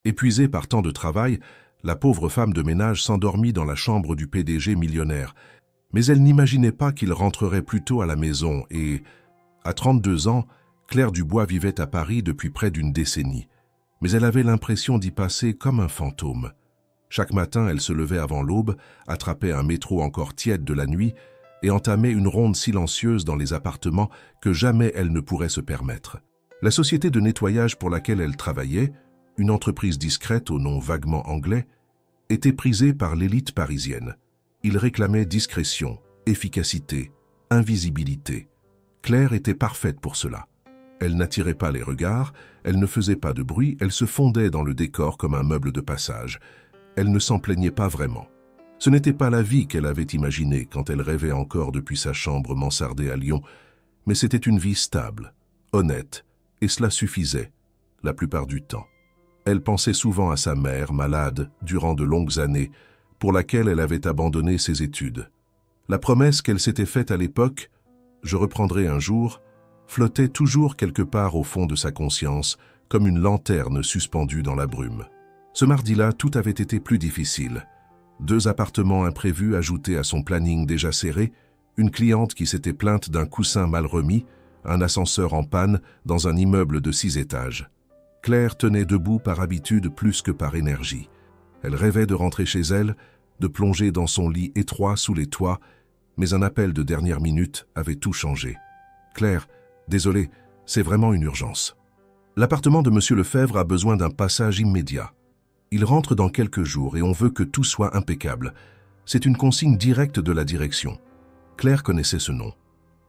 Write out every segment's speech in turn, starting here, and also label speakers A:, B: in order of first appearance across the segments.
A: Épuisée par tant de travail, la pauvre femme de ménage s'endormit dans la chambre du PDG millionnaire. Mais elle n'imaginait pas qu'il rentrerait plus tôt à la maison et, à 32 ans, Claire Dubois vivait à Paris depuis près d'une décennie. Mais elle avait l'impression d'y passer comme un fantôme. Chaque matin, elle se levait avant l'aube, attrapait un métro encore tiède de la nuit et entamait une ronde silencieuse dans les appartements que jamais elle ne pourrait se permettre. La société de nettoyage pour laquelle elle travaillait, une entreprise discrète au nom vaguement anglais, était prisée par l'élite parisienne. Il réclamait discrétion, efficacité, invisibilité. Claire était parfaite pour cela. Elle n'attirait pas les regards, elle ne faisait pas de bruit, elle se fondait dans le décor comme un meuble de passage. Elle ne s'en plaignait pas vraiment. Ce n'était pas la vie qu'elle avait imaginée quand elle rêvait encore depuis sa chambre mansardée à Lyon, mais c'était une vie stable, honnête, et cela suffisait, la plupart du temps. Elle pensait souvent à sa mère, malade durant de longues années, pour laquelle elle avait abandonné ses études. La promesse qu'elle s'était faite à l'époque, « je reprendrai un jour », flottait toujours quelque part au fond de sa conscience, comme une lanterne suspendue dans la brume. Ce mardi-là, tout avait été plus difficile. 2 appartements imprévus ajoutés à son planning déjà serré, une cliente qui s'était plainte d'un coussin mal remis, un ascenseur en panne dans un immeuble de 6 étages. Claire tenait debout par habitude plus que par énergie. Elle rêvait de rentrer chez elle, de plonger dans son lit étroit sous les toits, mais un appel de dernière minute avait tout changé. « Claire, désolé, c'est vraiment une urgence. L'appartement de Monsieur Lefebvre a besoin d'un passage immédiat. Il rentre dans quelques jours et on veut que tout soit impeccable. C'est une consigne directe de la direction. » Claire connaissait ce nom.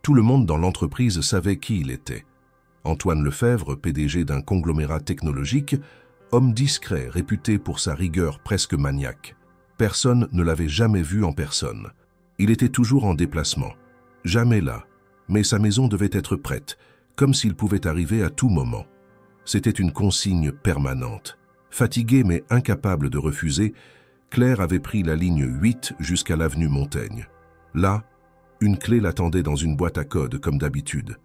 A: Tout le monde dans l'entreprise savait qui il était. Antoine Lefebvre, PDG d'un conglomérat technologique, homme discret réputé pour sa rigueur presque maniaque. Personne ne l'avait jamais vu en personne. Il était toujours en déplacement. Jamais là. Mais sa maison devait être prête, comme s'il pouvait arriver à tout moment. C'était une consigne permanente. Fatiguée mais incapable de refuser, Claire avait pris la ligne 8 jusqu'à l'avenue Montaigne. Là, une clé l'attendait dans une boîte à code comme d'habitude.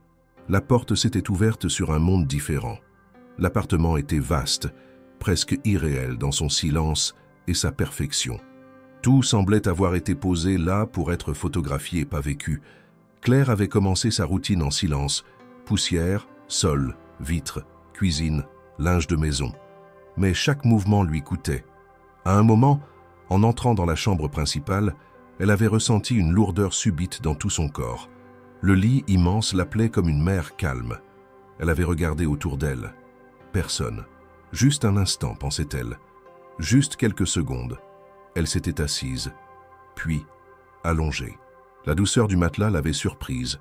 A: La porte s'était ouverte sur un monde différent. L'appartement était vaste, presque irréel dans son silence et sa perfection. Tout semblait avoir été posé là pour être photographié, pas vécu. Claire avait commencé sa routine en silence. Poussière, sol, vitres, cuisine, linge de maison. Mais chaque mouvement lui coûtait. À un moment, en entrant dans la chambre principale, elle avait ressenti une lourdeur subite dans tout son corps. Le lit immense l'appelait comme une mer calme. Elle avait regardé autour d'elle. Personne. Juste un instant, pensait-elle. Juste quelques secondes. Elle s'était assise, puis allongée. La douceur du matelas l'avait surprise.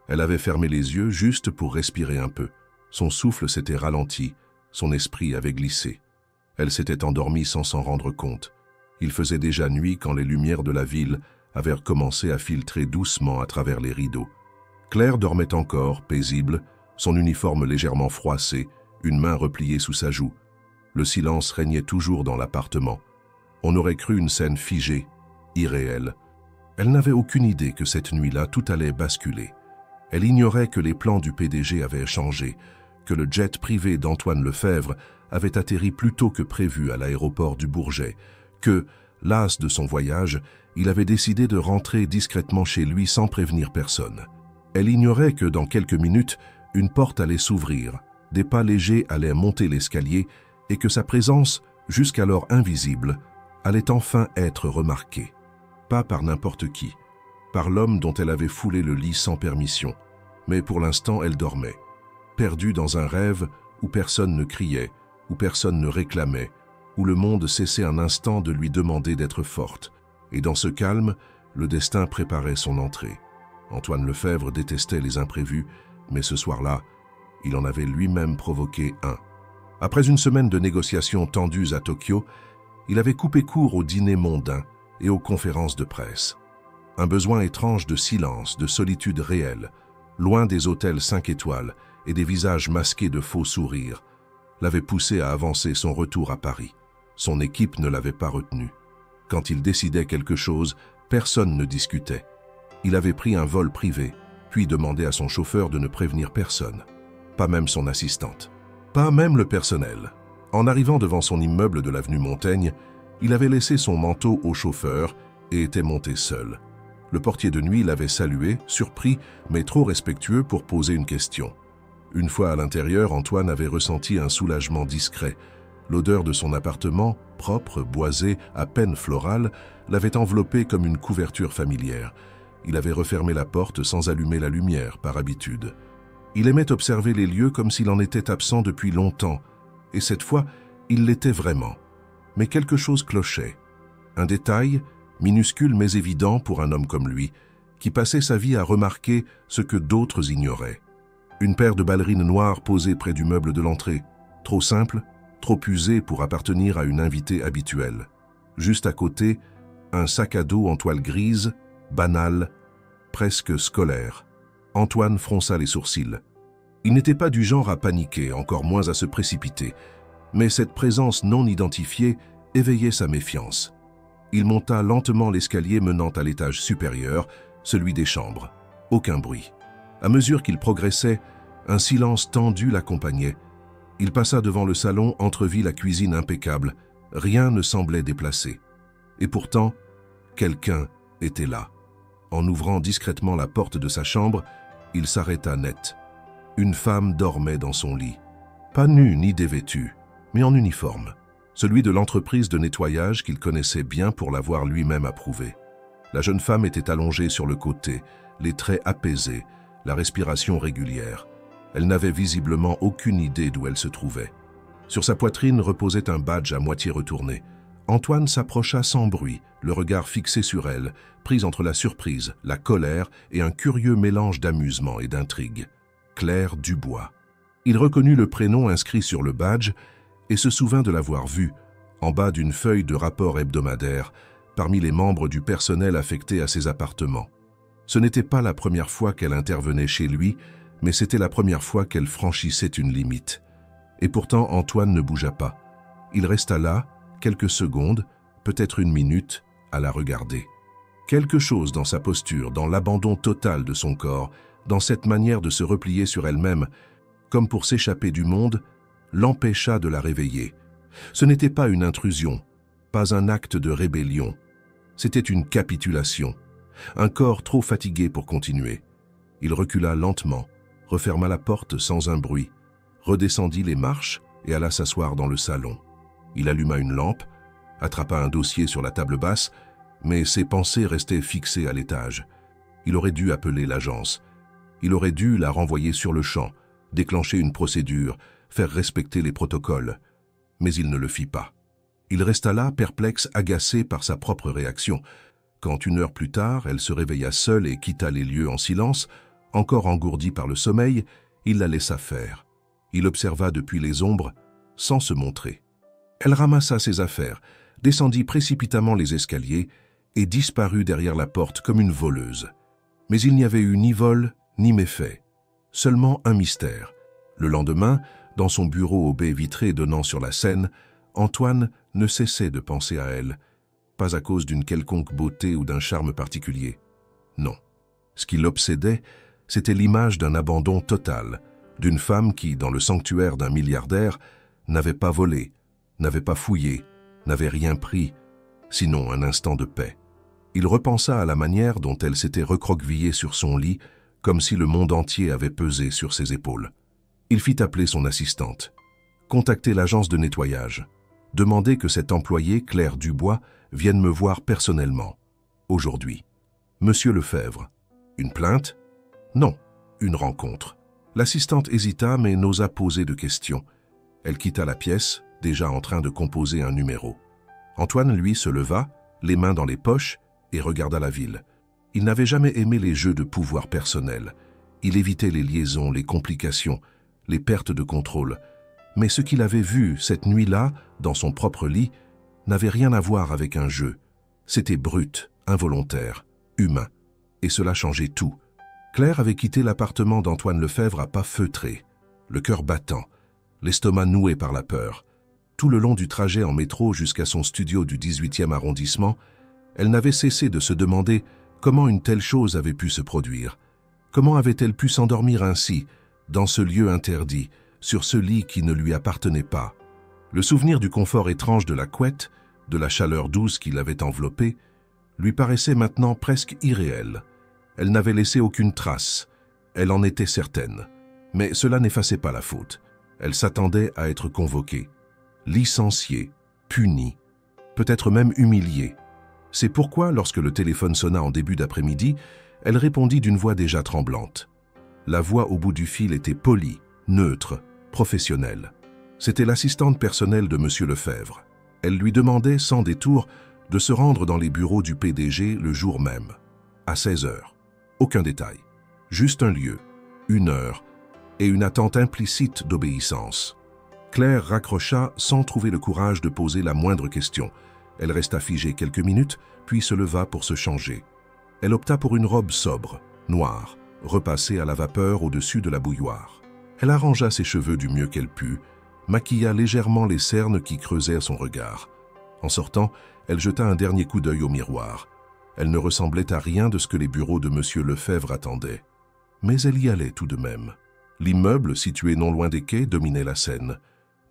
A: Elle avait fermé les yeux juste pour respirer un peu. Son souffle s'était ralenti, son esprit avait glissé. Elle s'était endormie sans s'en rendre compte. Il faisait déjà nuit quand les lumières de la ville avaient recommencé à filtrer doucement à travers les rideaux. Claire dormait encore, paisible, son uniforme légèrement froissé, une main repliée sous sa joue. Le silence régnait toujours dans l'appartement. On aurait cru une scène figée, irréelle. Elle n'avait aucune idée que cette nuit-là, tout allait basculer. Elle ignorait que les plans du PDG avaient changé, que le jet privé d'Antoine Lefebvre avait atterri plus tôt que prévu à l'aéroport du Bourget, que, las de son voyage, il avait décidé de rentrer discrètement chez lui sans prévenir personne. Elle ignorait que dans quelques minutes, une porte allait s'ouvrir, des pas légers allaient monter l'escalier et que sa présence, jusqu'alors invisible, allait enfin être remarquée. Pas par n'importe qui, par l'homme dont elle avait foulé le lit sans permission, mais pour l'instant elle dormait, perdue dans un rêve où personne ne criait, où personne ne réclamait, où le monde cessait un instant de lui demander d'être forte. Et dans ce calme, le destin préparait son entrée. Antoine Lefebvre détestait les imprévus, mais ce soir-là, il en avait lui-même provoqué un. Après une semaine de négociations tendues à Tokyo, il avait coupé court aux dîners mondains et aux conférences de presse. Un besoin étrange de silence, de solitude réelle, loin des hôtels 5 étoiles et des visages masqués de faux sourires, l'avait poussé à avancer son retour à Paris. Son équipe ne l'avait pas retenu. Quand il décidait quelque chose, personne ne discutait. Il avait pris un vol privé, puis demandé à son chauffeur de ne prévenir personne, pas même son assistante, pas même le personnel. En arrivant devant son immeuble de l'avenue Montaigne, il avait laissé son manteau au chauffeur et était monté seul. Le portier de nuit l'avait salué, surpris, mais trop respectueux pour poser une question. Une fois à l'intérieur, Antoine avait ressenti un soulagement discret. L'odeur de son appartement, propre, boisé, à peine floral, l'avait enveloppé comme une couverture familière. Il avait refermé la porte sans allumer la lumière, par habitude. Il aimait observer les lieux comme s'il en était absent depuis longtemps, et cette fois, il l'était vraiment. Mais quelque chose clochait. Un détail, minuscule mais évident pour un homme comme lui, qui passait sa vie à remarquer ce que d'autres ignoraient. Une paire de ballerines noires posées près du meuble de l'entrée, trop simple, trop usée pour appartenir à une invitée habituelle. Juste à côté, un sac à dos en toile grise, banal, presque scolaire. Antoine fronça les sourcils. Il n'était pas du genre à paniquer, encore moins à se précipiter, mais cette présence non identifiée éveillait sa méfiance. Il monta lentement l'escalier menant à l'étage supérieur, celui des chambres. Aucun bruit. À mesure qu'il progressait, un silence tendu l'accompagnait. Il passa devant le salon, entrevit la cuisine impeccable. Rien ne semblait déplacé. Et pourtant, quelqu'un était là. En ouvrant discrètement la porte de sa chambre, il s'arrêta net. Une femme dormait dans son lit. Pas nue ni dévêtue, mais en uniforme. Celui de l'entreprise de nettoyage qu'il connaissait bien pour l'avoir lui-même approuvé. La jeune femme était allongée sur le côté, les traits apaisés, la respiration régulière. Elle n'avait visiblement aucune idée d'où elle se trouvait. Sur sa poitrine reposait un badge à moitié retourné. Antoine s'approcha sans bruit, le regard fixé sur elle, pris entre la surprise, la colère et un curieux mélange d'amusement et d'intrigue. Claire Dubois. Il reconnut le prénom inscrit sur le badge et se souvint de l'avoir vu, en bas d'une feuille de rapport hebdomadaire, parmi les membres du personnel affecté à ses appartements. Ce n'était pas la première fois qu'elle intervenait chez lui, mais c'était la première fois qu'elle franchissait une limite. Et pourtant, Antoine ne bougea pas. Il resta là, quelques secondes, peut-être une minute, à la regarder. Quelque chose dans sa posture, dans l'abandon total de son corps, dans cette manière de se replier sur elle-même, comme pour s'échapper du monde, l'empêcha de la réveiller. Ce n'était pas une intrusion, pas un acte de rébellion. C'était une capitulation, un corps trop fatigué pour continuer. Il recula lentement, referma la porte sans un bruit, redescendit les marches et alla s'asseoir dans le salon. Il alluma une lampe, attrapa un dossier sur la table basse, mais ses pensées restaient fixées à l'étage. Il aurait dû appeler l'agence. Il aurait dû la renvoyer sur le champ, déclencher une procédure, faire respecter les protocoles. Mais il ne le fit pas. Il resta là, perplexe, agacé par sa propre réaction. Quand 1 heure plus tard, elle se réveilla seule et quitta les lieux en silence, encore engourdie par le sommeil, il la laissa faire. Il observa depuis les ombres, sans se montrer. Elle ramassa ses affaires, descendit précipitamment les escaliers et disparut derrière la porte comme une voleuse. Mais il n'y avait eu ni vol, ni méfait. Seulement un mystère. Le lendemain, dans son bureau aux baies vitrées donnant sur la Seine, Antoine ne cessait de penser à elle, pas à cause d'une quelconque beauté ou d'un charme particulier. Non. Ce qui l'obsédait, c'était l'image d'un abandon total, d'une femme qui, dans le sanctuaire d'un milliardaire, n'avait pas volé, n'avait pas fouillé, n'avait rien pris, sinon un instant de paix. Il repensa à la manière dont elle s'était recroquevillée sur son lit, comme si le monde entier avait pesé sur ses épaules. Il fit appeler son assistante, contacter l'agence de nettoyage, demander que cette employée, Claire Dubois, vienne me voir personnellement, aujourd'hui. Monsieur Lefebvre. Une plainte? Non, une rencontre. L'assistante hésita mais n'osa poser de questions. Elle quitta la pièce, déjà en train de composer un numéro. Antoine, lui, se leva, les mains dans les poches, et regarda la ville. Il n'avait jamais aimé les jeux de pouvoir personnel. Il évitait les liaisons, les complications, les pertes de contrôle. Mais ce qu'il avait vu cette nuit-là, dans son propre lit, n'avait rien à voir avec un jeu. C'était brut, involontaire, humain. Et cela changeait tout. Claire avait quitté l'appartement d'Antoine Lefebvre à pas feutrés, le cœur battant, l'estomac noué par la peur. Tout le long du trajet en métro jusqu'à son studio du 18e arrondissement, elle n'avait cessé de se demander comment une telle chose avait pu se produire. Comment avait-elle pu s'endormir ainsi, dans ce lieu interdit, sur ce lit qui ne lui appartenait pas? Le souvenir du confort étrange de la couette, de la chaleur douce qui l'avait enveloppée, lui paraissait maintenant presque irréel. Elle n'avait laissé aucune trace, elle en était certaine. Mais cela n'effaçait pas la faute. Elle s'attendait à être convoquée, licenciée, punie, peut-être même humiliée. C'est pourquoi, lorsque le téléphone sonna en début d'après-midi, elle répondit d'une voix déjà tremblante. La voix au bout du fil était polie, neutre, professionnelle. C'était l'assistante personnelle de M. Lefebvre. Elle lui demandait, sans détour, de se rendre dans les bureaux du PDG le jour même, à 16 heures. Aucun détail, juste un lieu, une heure et une attente implicite d'obéissance. Claire raccrocha sans trouver le courage de poser la moindre question. Elle resta figée quelques minutes, puis se leva pour se changer. Elle opta pour une robe sobre, noire, repassée à la vapeur au-dessus de la bouilloire. Elle arrangea ses cheveux du mieux qu'elle put, maquilla légèrement les cernes qui creusaient son regard. En sortant, elle jeta un dernier coup d'œil au miroir. Elle ne ressemblait à rien de ce que les bureaux de M. Lefebvre attendaient. Mais elle y allait tout de même. L'immeuble, situé non loin des quais, dominait la scène.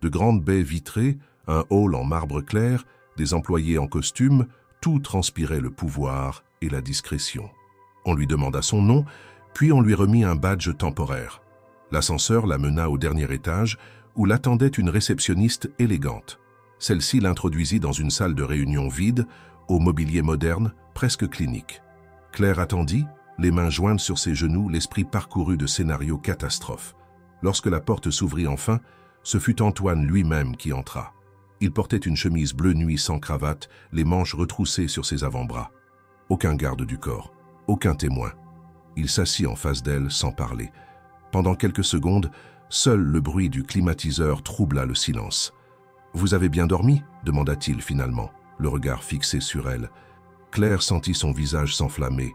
A: De grandes baies vitrées, un hall en marbre clair, des employés en costume, tout transpirait le pouvoir et la discrétion. On lui demanda son nom, puis on lui remit un badge temporaire. L'ascenseur la mena au dernier étage, où l'attendait une réceptionniste élégante. Celle-ci l'introduisit dans une salle de réunion vide, au mobilier moderne, presque clinique. Claire attendit, les mains jointes sur ses genoux, l'esprit parcouru de scénarios catastrophes. Lorsque la porte s'ouvrit enfin, ce fut Antoine lui-même qui entra. Il portait une chemise bleu nuit sans cravate, les manches retroussées sur ses avant-bras. Aucun garde du corps, aucun témoin. Il s'assit en face d'elle sans parler. Pendant quelques secondes, seul le bruit du climatiseur troubla le silence. « Vous avez bien dormi ?» demanda-t-il finalement, le regard fixé sur elle. Claire sentit son visage s'enflammer.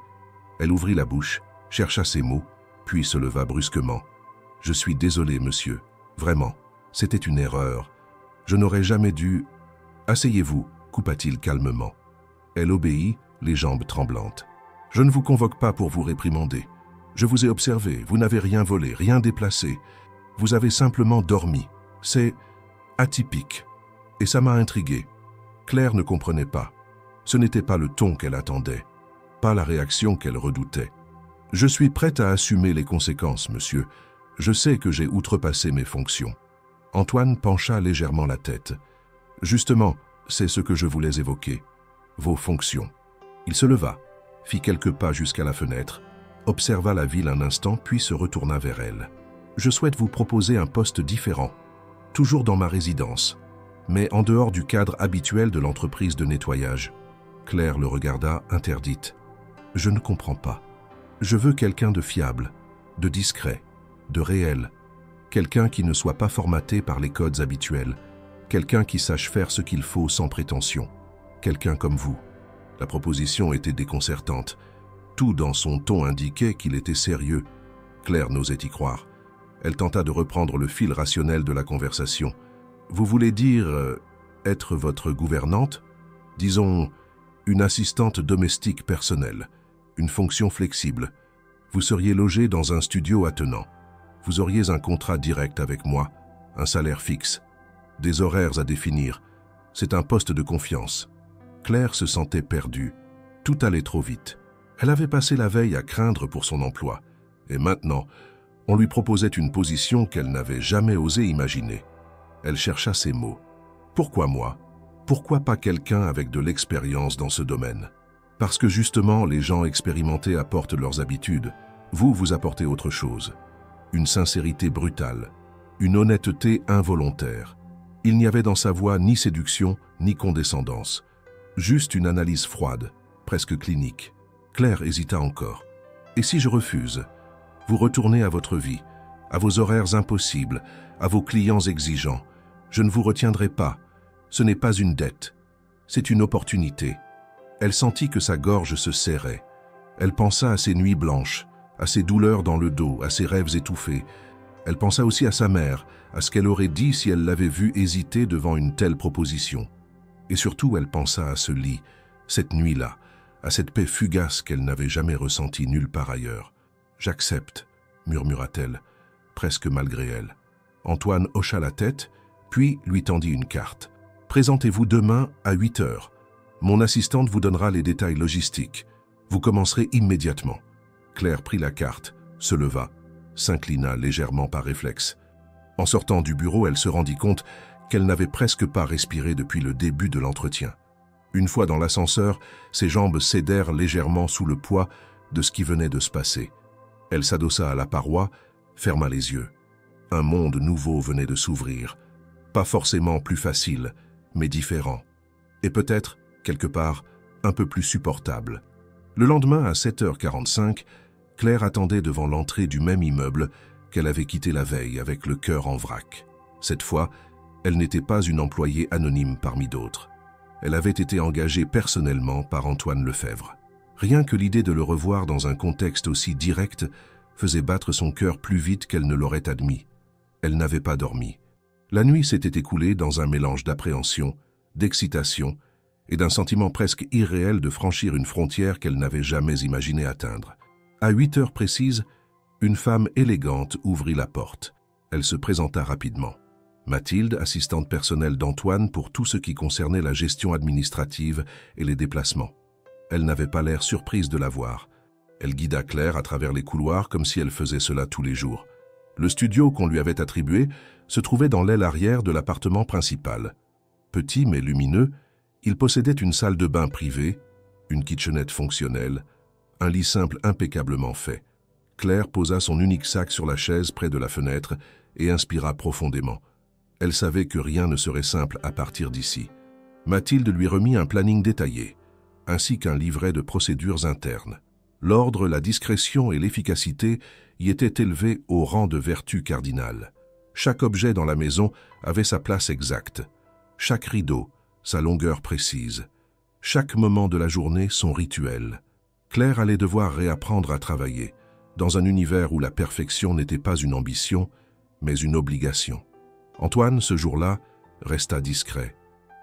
A: Elle ouvrit la bouche, chercha ses mots, puis se leva brusquement. « Je suis désolé, monsieur. Vraiment, c'était une erreur. Je n'aurais jamais dû... » « Asseyez-vous, coupa-t-il calmement. Elle obéit, les jambes tremblantes. « Je ne vous convoque pas pour vous réprimander. Je vous ai observé, vous n'avez rien volé, rien déplacé. Vous avez simplement dormi. C'est atypique. Et ça m'a intrigué. » Claire ne comprenait pas. Ce n'était pas le ton qu'elle attendait, pas la réaction qu'elle redoutait. « Je suis prête à assumer les conséquences, monsieur. Je sais que j'ai outrepassé mes fonctions. » Antoine pencha légèrement la tête. « Justement, c'est ce que je voulais évoquer. Vos fonctions. » Il se leva, fit quelques pas jusqu'à la fenêtre, observa la ville un instant, puis se retourna vers elle. « Je souhaite vous proposer un poste différent, toujours dans ma résidence, mais en dehors du cadre habituel de l'entreprise de nettoyage. » Claire le regarda, interdite. « Je ne comprends pas. Je veux quelqu'un de fiable, de discret, de réel, quelqu'un qui ne soit pas formaté par les codes habituels, quelqu'un qui sache faire ce qu'il faut sans prétention, quelqu'un comme vous. » La proposition était déconcertante. Tout dans son ton indiquait qu'il était sérieux. Claire n'osait y croire. Elle tenta de reprendre le fil rationnel de la conversation. « Vous voulez dire être votre gouvernante? Disons, une assistante domestique personnelle, une fonction flexible. Vous seriez logé dans un studio attenant. Vous auriez un contrat direct avec moi, un salaire fixe, des horaires à définir. C'est un poste de confiance. » Claire se sentait perdue. Tout allait trop vite. Elle avait passé la veille à craindre pour son emploi. Et maintenant, on lui proposait une position qu'elle n'avait jamais osé imaginer. Elle chercha ses mots. Pourquoi moi? Pourquoi pas quelqu'un avec de l'expérience dans ce domaine? Parce que justement, les gens expérimentés apportent leurs habitudes. Vous apportez autre chose. Une sincérité brutale, une honnêteté involontaire. Il n'y avait dans sa voix ni séduction, ni condescendance. Juste une analyse froide, presque clinique. Claire hésita encore. « Et si je refuse? Vous retournez à votre vie, à vos horaires impossibles, à vos clients exigeants. Je ne vous retiendrai pas. Ce n'est pas une dette. C'est une opportunité. » Elle sentit que sa gorge se serrait. Elle pensa à ses nuits blanches, à ses douleurs dans le dos, à ses rêves étouffés. Elle pensa aussi à sa mère, à ce qu'elle aurait dit si elle l'avait vue hésiter devant une telle proposition. Et surtout, elle pensa à ce lit, cette nuit-là, à cette paix fugace qu'elle n'avait jamais ressentie nulle part ailleurs. « J'accepte », murmura-t-elle, presque malgré elle. Antoine hocha la tête, puis lui tendit une carte. « Présentez-vous demain à 8 heures. Mon assistante vous donnera les détails logistiques. Vous commencerez immédiatement. » Claire prit la carte, se leva, s'inclina légèrement par réflexe. En sortant du bureau, elle se rendit compte qu'elle n'avait presque pas respiré depuis le début de l'entretien. Une fois dans l'ascenseur, ses jambes cédèrent légèrement sous le poids de ce qui venait de se passer. Elle s'adossa à la paroi, ferma les yeux. Un monde nouveau venait de s'ouvrir. Pas forcément plus facile, mais différent. Et peut-être, quelque part, un peu plus supportable. Le lendemain, à 7h45, Claire attendait devant l'entrée du même immeuble qu'elle avait quitté la veille avec le cœur en vrac. Cette fois, elle n'était pas une employée anonyme parmi d'autres. Elle avait été engagée personnellement par Antoine Lefebvre. Rien que l'idée de le revoir dans un contexte aussi direct faisait battre son cœur plus vite qu'elle ne l'aurait admis. Elle n'avait pas dormi. La nuit s'était écoulée dans un mélange d'appréhension, d'excitation et d'un sentiment presque irréel de franchir une frontière qu'elle n'avait jamais imaginé atteindre. À 8 heures précises, une femme élégante ouvrit la porte. Elle se présenta rapidement. Mathilde, assistante personnelle d'Antoine pour tout ce qui concernait la gestion administrative et les déplacements. Elle n'avait pas l'air surprise de la voir. Elle guida Claire à travers les couloirs comme si elle faisait cela tous les jours. Le studio qu'on lui avait attribué se trouvait dans l'aile arrière de l'appartement principal. Petit mais lumineux, il possédait une salle de bain privée, une kitchenette fonctionnelle, un lit simple impeccablement fait. Claire posa son unique sac sur la chaise près de la fenêtre et inspira profondément. Elle savait que rien ne serait simple à partir d'ici. Mathilde lui remit un planning détaillé, ainsi qu'un livret de procédures internes. L'ordre, la discrétion et l'efficacité y étaient élevés au rang de vertu cardinale. Chaque objet dans la maison avait sa place exacte. Chaque rideau, sa longueur précise. Chaque moment de la journée, son rituel. Claire allait devoir réapprendre à travailler, dans un univers où la perfection n'était pas une ambition, mais une obligation. Antoine, ce jour-là, resta discret.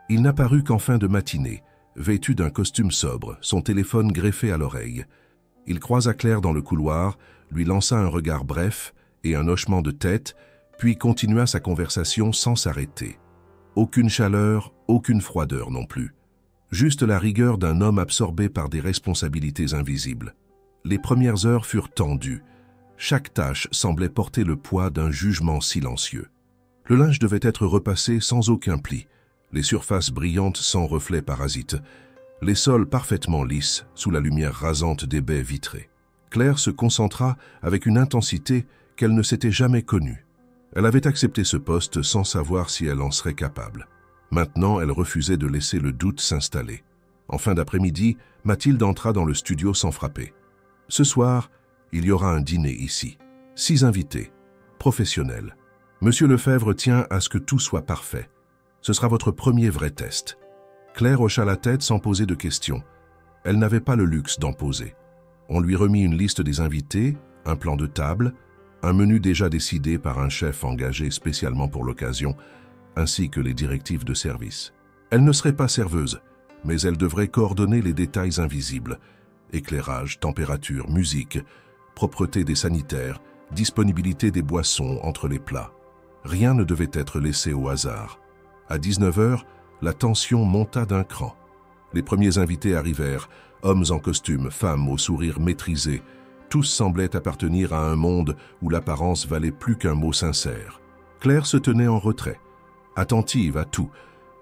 A: Il n'apparut qu'en fin de matinée, vêtu d'un costume sobre, son téléphone greffé à l'oreille. Il croisa Claire dans le couloir, lui lança un regard bref et un hochement de tête, puis continua sa conversation sans s'arrêter. Aucune chaleur, aucune froideur non plus. Juste la rigueur d'un homme absorbé par des responsabilités invisibles. Les premières heures furent tendues. Chaque tâche semblait porter le poids d'un jugement silencieux. Le linge devait être repassé sans aucun pli, les surfaces brillantes sans reflets parasites, les sols parfaitement lisses sous la lumière rasante des baies vitrées. Claire se concentra avec une intensité qu'elle ne s'était jamais connue. Elle avait accepté ce poste sans savoir si elle en serait capable. Maintenant, elle refusait de laisser le doute s'installer. En fin d'après-midi, Mathilde entra dans le studio sans frapper. Ce soir, il y aura un dîner ici. 6 invités, professionnels. Monsieur Lefebvre tient à ce que tout soit parfait. Ce sera votre premier vrai test. Claire hocha la tête sans poser de questions. Elle n'avait pas le luxe d'en poser. On lui remit une liste des invités, un plan de table, un menu déjà décidé par un chef engagé spécialement pour l'occasion, ainsi que les directives de service. Elle ne serait pas serveuse, mais elle devrait coordonner les détails invisibles. Éclairage, température, musique, propreté des sanitaires, disponibilité des boissons entre les plats. Rien ne devait être laissé au hasard. À 19h, la tension monta d'un cran. Les premiers invités arrivèrent, hommes en costume, femmes au sourire maîtrisé. Tous semblaient appartenir à un monde où l'apparence valait plus qu'un mot sincère. Claire se tenait en retrait, attentive à tout,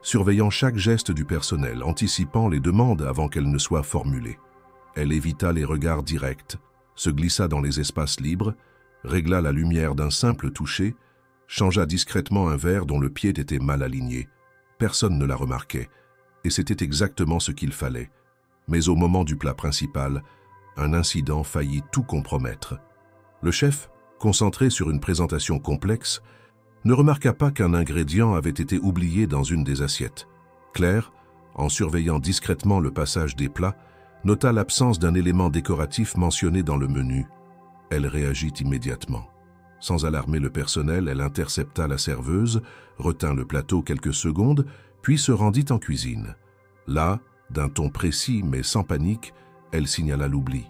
A: surveillant chaque geste du personnel, anticipant les demandes avant qu'elles ne soient formulées. Elle évita les regards directs, se glissa dans les espaces libres, régla la lumière d'un simple toucher, changea discrètement un verre dont le pied était mal aligné. Personne ne la remarquait, et c'était exactement ce qu'il fallait. Mais au moment du plat principal, un incident faillit tout compromettre. Le chef, concentré sur une présentation complexe, ne remarqua pas qu'un ingrédient avait été oublié dans une des assiettes. Claire, en surveillant discrètement le passage des plats, nota l'absence d'un élément décoratif mentionné dans le menu. Elle réagit immédiatement. Sans alarmer le personnel, elle intercepta la serveuse, retint le plateau quelques secondes, puis se rendit en cuisine. Là, d'un ton précis mais sans panique, elle signala l'oubli.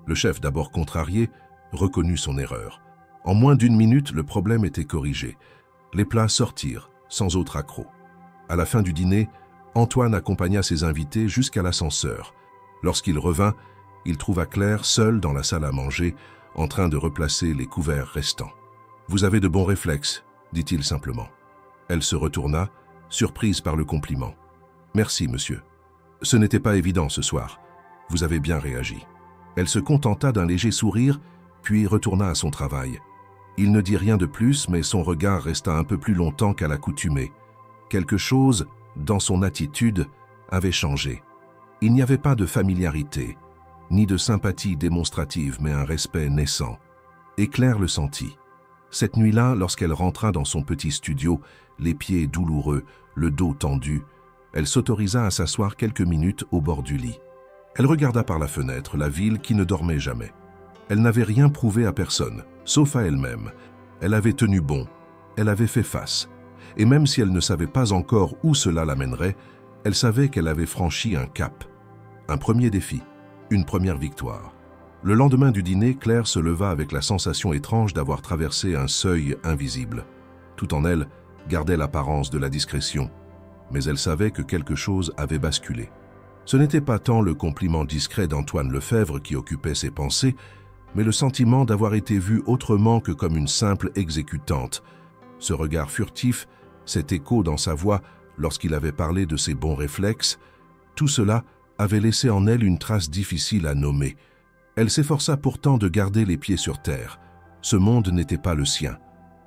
A: Le chef, d'abord contrarié, reconnut son erreur. En moins d'1 minute, le problème était corrigé. Les plats sortirent, sans autre accroc. À la fin du dîner, Antoine accompagna ses invités jusqu'à l'ascenseur. Lorsqu'il revint, il trouva Claire seule dans la salle à manger, en train de replacer les couverts restants. « Vous avez de bons réflexes », dit-il simplement. Elle se retourna, surprise par le compliment. « Merci, monsieur. Ce n'était pas évident ce soir. Vous avez bien réagi. » Elle se contenta d'un léger sourire, puis retourna à son travail. Il ne dit rien de plus, mais son regard resta un peu plus longtemps qu'à l'accoutumée. Quelque chose, dans son attitude, avait changé. Il n'y avait pas de familiarité, ni de sympathie démonstrative, mais un respect naissant. Et Claire le sentit. Cette nuit-là, lorsqu'elle rentra dans son petit studio, les pieds douloureux, le dos tendu, elle s'autorisa à s'asseoir quelques minutes au bord du lit. Elle regarda par la fenêtre la ville qui ne dormait jamais. Elle n'avait rien prouvé à personne, sauf à elle-même. Elle avait tenu bon, elle avait fait face. Et même si elle ne savait pas encore où cela l'amènerait, elle savait qu'elle avait franchi un cap. Un premier défi, une première victoire. Le lendemain du dîner, Claire se leva avec la sensation étrange d'avoir traversé un seuil invisible. Tout en elle gardait l'apparence de la discrétion, mais elle savait que quelque chose avait basculé. Ce n'était pas tant le compliment discret d'Antoine Lefebvre qui occupait ses pensées, mais le sentiment d'avoir été vue autrement que comme une simple exécutante. Ce regard furtif, cet écho dans sa voix lorsqu'il avait parlé de ses bons réflexes, tout cela avait laissé en elle une trace difficile à nommer. Elle s'efforça pourtant de garder les pieds sur terre. Ce monde n'était pas le sien,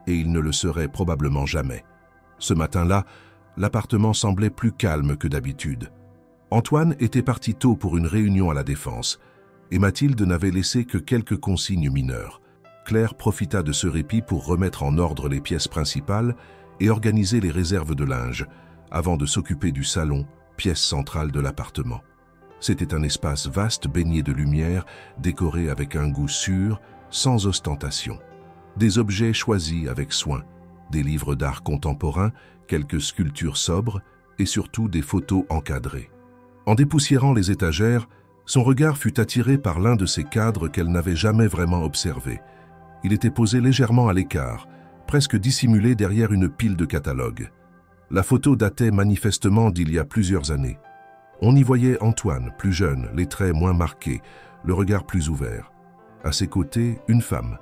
A: et il ne le serait probablement jamais. Ce matin-là, l'appartement semblait plus calme que d'habitude. Antoine était parti tôt pour une réunion à la Défense, et Mathilde n'avait laissé que quelques consignes mineures. Claire profita de ce répit pour remettre en ordre les pièces principales et organiser les réserves de linge, avant de s'occuper du salon, pièce centrale de l'appartement. C'était un espace vaste baigné de lumière, décoré avec un goût sûr, sans ostentation. Des objets choisis avec soin, des livres d'art contemporain, quelques sculptures sobres et surtout des photos encadrées. En dépoussiérant les étagères, son regard fut attiré par l'un de ces cadres qu'elle n'avait jamais vraiment observé. Il était posé légèrement à l'écart, presque dissimulé derrière une pile de catalogues. La photo datait manifestement d'il y a plusieurs années. On y voyait Antoine, plus jeune, les traits moins marqués, le regard plus ouvert. À ses côtés, une femme,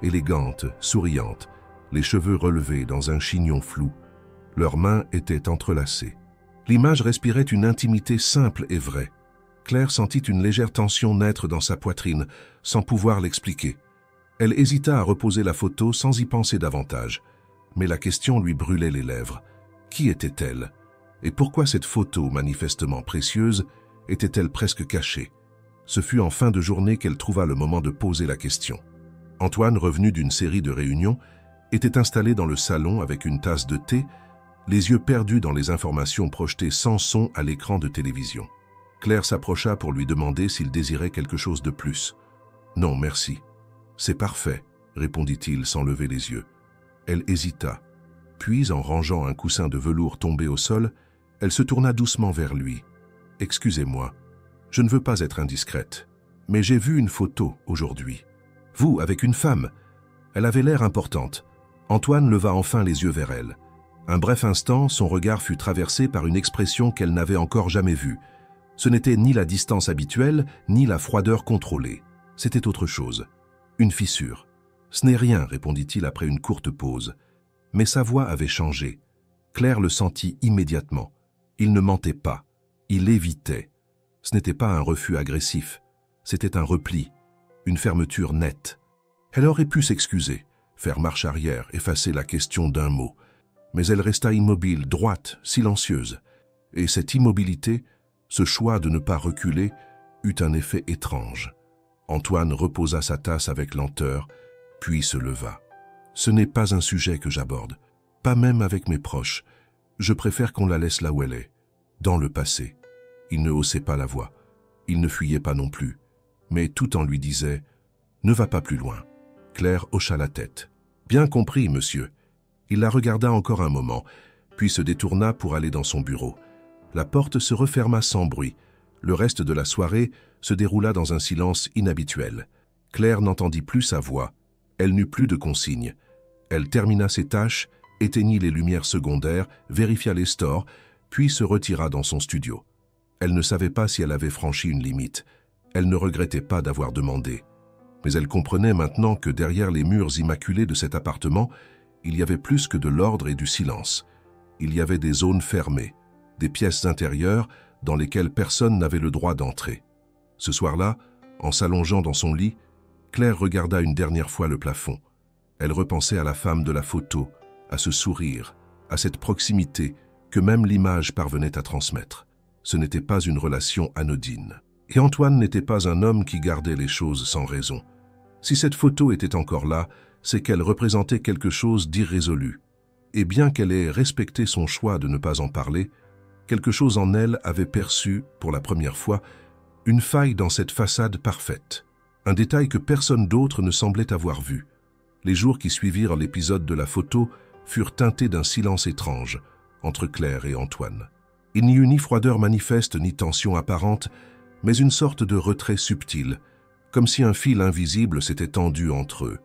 A: élégante, souriante, les cheveux relevés dans un chignon flou. Leurs mains étaient entrelacées. L'image respirait une intimité simple et vraie. Claire sentit une légère tension naître dans sa poitrine, sans pouvoir l'expliquer. Elle hésita à reposer la photo sans y penser davantage. Mais la question lui brûlait les lèvres. Qui était-elle? Et pourquoi cette photo, manifestement précieuse, était-elle presque cachée? Ce fut en fin de journée qu'elle trouva le moment de poser la question. Antoine, revenu d'une série de réunions, était installé dans le salon avec une tasse de thé, les yeux perdus dans les informations projetées sans son à l'écran de télévision. Claire s'approcha pour lui demander s'il désirait quelque chose de plus. « Non, merci. C'est parfait », répondit-il sans lever les yeux. Elle hésita. Puis, en rangeant un coussin de velours tombé au sol, elle se tourna doucement vers lui. « Excusez-moi, je ne veux pas être indiscrète, mais j'ai vu une photo aujourd'hui. Vous, avec une femme. » Elle avait l'air importante. Antoine leva enfin les yeux vers elle. Un bref instant, son regard fut traversé par une expression qu'elle n'avait encore jamais vue. Ce n'était ni la distance habituelle, ni la froideur contrôlée. C'était autre chose. Une fissure. « Ce n'est rien », répondit-il après une courte pause. Mais sa voix avait changé. Claire le sentit immédiatement. Il ne mentait pas. Il évitait. Ce n'était pas un refus agressif. C'était un repli, une fermeture nette. Elle aurait pu s'excuser, faire marche arrière, effacer la question d'un mot. Mais elle resta immobile, droite, silencieuse. Et cette immobilité, ce choix de ne pas reculer, eut un effet étrange. Antoine reposa sa tasse avec lenteur, puis se leva. « Ce n'est pas un sujet que j'aborde, pas même avec mes proches. Je préfère qu'on la laisse là où elle est, dans le passé. » Il ne haussait pas la voix, il ne fuyait pas non plus, mais tout en lui disait « Ne va pas plus loin ». Claire hocha la tête. « Bien compris, monsieur. » Il la regarda encore un moment, puis se détourna pour aller dans son bureau. La porte se referma sans bruit. Le reste de la soirée se déroula dans un silence inhabituel. Claire n'entendit plus sa voix. Elle n'eut plus de consignes. Elle termina ses tâches éteignit les lumières secondaires, vérifia les stores, puis se retira dans son studio. Elle ne savait pas si elle avait franchi une limite. Elle ne regrettait pas d'avoir demandé. Mais elle comprenait maintenant que derrière les murs immaculés de cet appartement, il y avait plus que de l'ordre et du silence. Il y avait des zones fermées, des pièces intérieures dans lesquelles personne n'avait le droit d'entrer. Ce soir-là, en s'allongeant dans son lit, Claire regarda une dernière fois le plafond. Elle repensait à la femme de la photo, à ce sourire, à cette proximité que même l'image parvenait à transmettre. Ce n'était pas une relation anodine. Et Antoine n'était pas un homme qui gardait les choses sans raison. Si cette photo était encore là, c'est qu'elle représentait quelque chose d'irrésolu. Et bien qu'elle ait respecté son choix de ne pas en parler, quelque chose en elle avait perçu, pour la première fois, une faille dans cette façade parfaite. Un détail que personne d'autre ne semblait avoir vu. Les jours qui suivirent l'épisode de la photo furent teintés d'un silence étrange entre Claire et Antoine. Il n'y eut ni froideur manifeste ni tension apparente, mais une sorte de retrait subtil, comme si un fil invisible s'était tendu entre eux.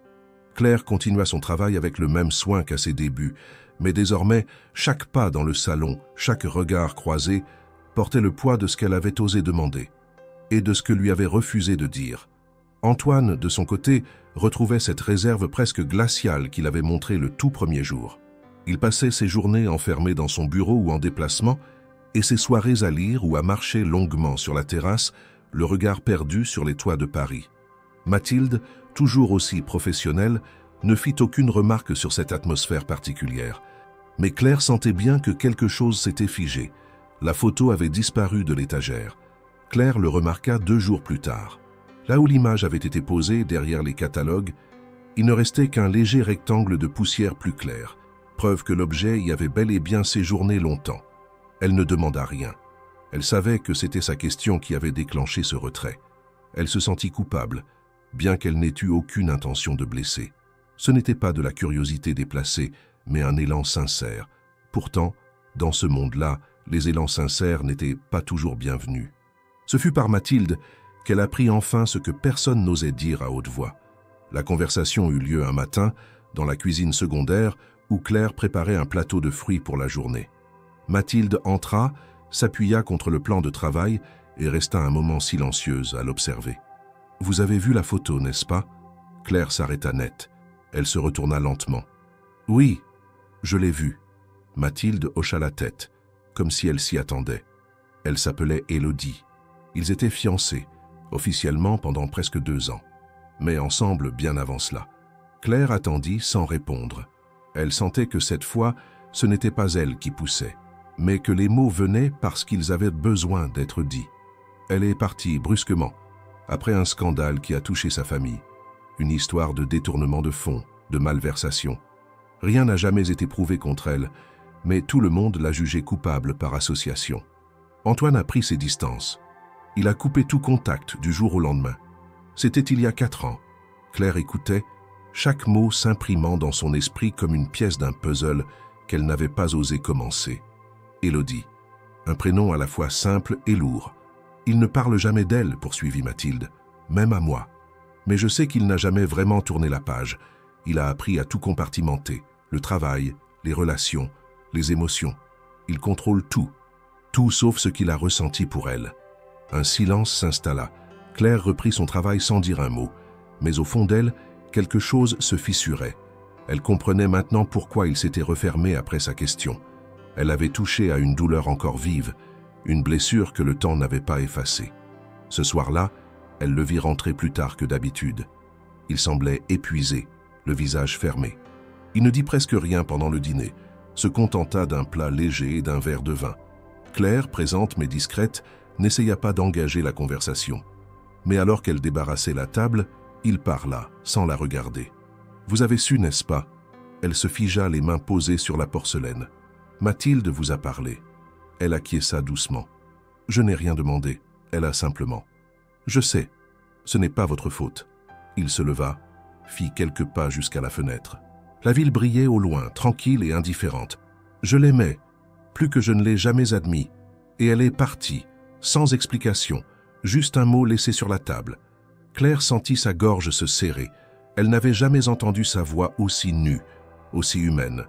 A: Claire continua son travail avec le même soin qu'à ses débuts, mais désormais, chaque pas dans le salon, chaque regard croisé, portait le poids de ce qu'elle avait osé demander, et de ce que lui avait refusé de dire. Antoine, de son côté, retrouvait cette réserve presque glaciale qu'il avait montrée le tout premier jour. Il passait ses journées enfermé dans son bureau ou en déplacement, et ses soirées à lire ou à marcher longuement sur la terrasse, le regard perdu sur les toits de Paris. Mathilde, toujours aussi professionnelle, ne fit aucune remarque sur cette atmosphère particulière. Mais Claire sentait bien que quelque chose s'était figé. La photo avait disparu de l'étagère. Claire le remarqua 2 jours plus tard. Là où l'image avait été posée derrière les catalogues, il ne restait qu'un léger rectangle de poussière plus clair, preuve que l'objet y avait bel et bien séjourné longtemps. Elle ne demanda rien. Elle savait que c'était sa question qui avait déclenché ce retrait. Elle se sentit coupable, bien qu'elle n'ait eu aucune intention de blesser. Ce n'était pas de la curiosité déplacée, mais un élan sincère. Pourtant, dans ce monde-là, les élans sincères n'étaient pas toujours bienvenus. Ce fut par Mathilde qu'elle apprit enfin ce que personne n'osait dire à haute voix. La conversation eut lieu un matin, dans la cuisine secondaire, où Claire préparait un plateau de fruits pour la journée. Mathilde entra, s'appuya contre le plan de travail et resta un moment silencieuse à l'observer. « Vous avez vu la photo, n'est-ce pas ?» Claire s'arrêta net. Elle se retourna lentement. « Oui, je l'ai vue. » Mathilde hocha la tête, comme si elle s'y attendait. Elle s'appelait Élodie. Ils étaient fiancés, officiellement pendant presque 2 ans, mais ensemble bien avant cela. Claire attendit sans répondre. Elle sentait que cette fois, ce n'était pas elle qui poussait, mais que les mots venaient parce qu'ils avaient besoin d'être dits. Elle est partie brusquement, après un scandale qui a touché sa famille. Une histoire de détournement de fonds, de malversation. Rien n'a jamais été prouvé contre elle, mais tout le monde l'a jugée coupable par association. Antoine a pris ses distances. Il a coupé tout contact du jour au lendemain. C'était il y a 4 ans. Claire écoutait, chaque mot s'imprimant dans son esprit comme une pièce d'un puzzle qu'elle n'avait pas osé commencer. Élodie, un prénom à la fois simple et lourd. Il ne parle jamais d'elle, poursuivit Mathilde, même à moi. Mais je sais qu'il n'a jamais vraiment tourné la page. Il a appris à tout compartimenter, le travail, les relations, les émotions. Il contrôle tout, tout sauf ce qu'il a ressenti pour elle. Un silence s'installa. Claire reprit son travail sans dire un mot, mais au fond d'elle, quelque chose se fissurait. Elle comprenait maintenant pourquoi il s'était refermé après sa question. Elle avait touché à une douleur encore vive, une blessure que le temps n'avait pas effacée. Ce soir-là, elle le vit rentrer plus tard que d'habitude. Il semblait épuisé, le visage fermé. Il ne dit presque rien pendant le dîner, se contenta d'un plat léger et d'un verre de vin. Claire, présente mais discrète, n'essaya pas d'engager la conversation. Mais alors qu'elle débarrassait la table, il parla, sans la regarder. « Vous avez su, n'est-ce pas ?» Elle se figea, les mains posées sur la porcelaine. « Mathilde vous a parlé. » Elle acquiesça doucement. « Je n'ai rien demandé. » Elle a simplement. « Je sais. Ce n'est pas votre faute. » Il se leva, fit quelques pas jusqu'à la fenêtre. La ville brillait au loin, tranquille et indifférente. Je l'aimais, plus que je ne l'ai jamais admis. Et elle est partie, sans explication, juste un mot laissé sur la table. Claire sentit sa gorge se serrer. Elle n'avait jamais entendu sa voix aussi nue, aussi humaine.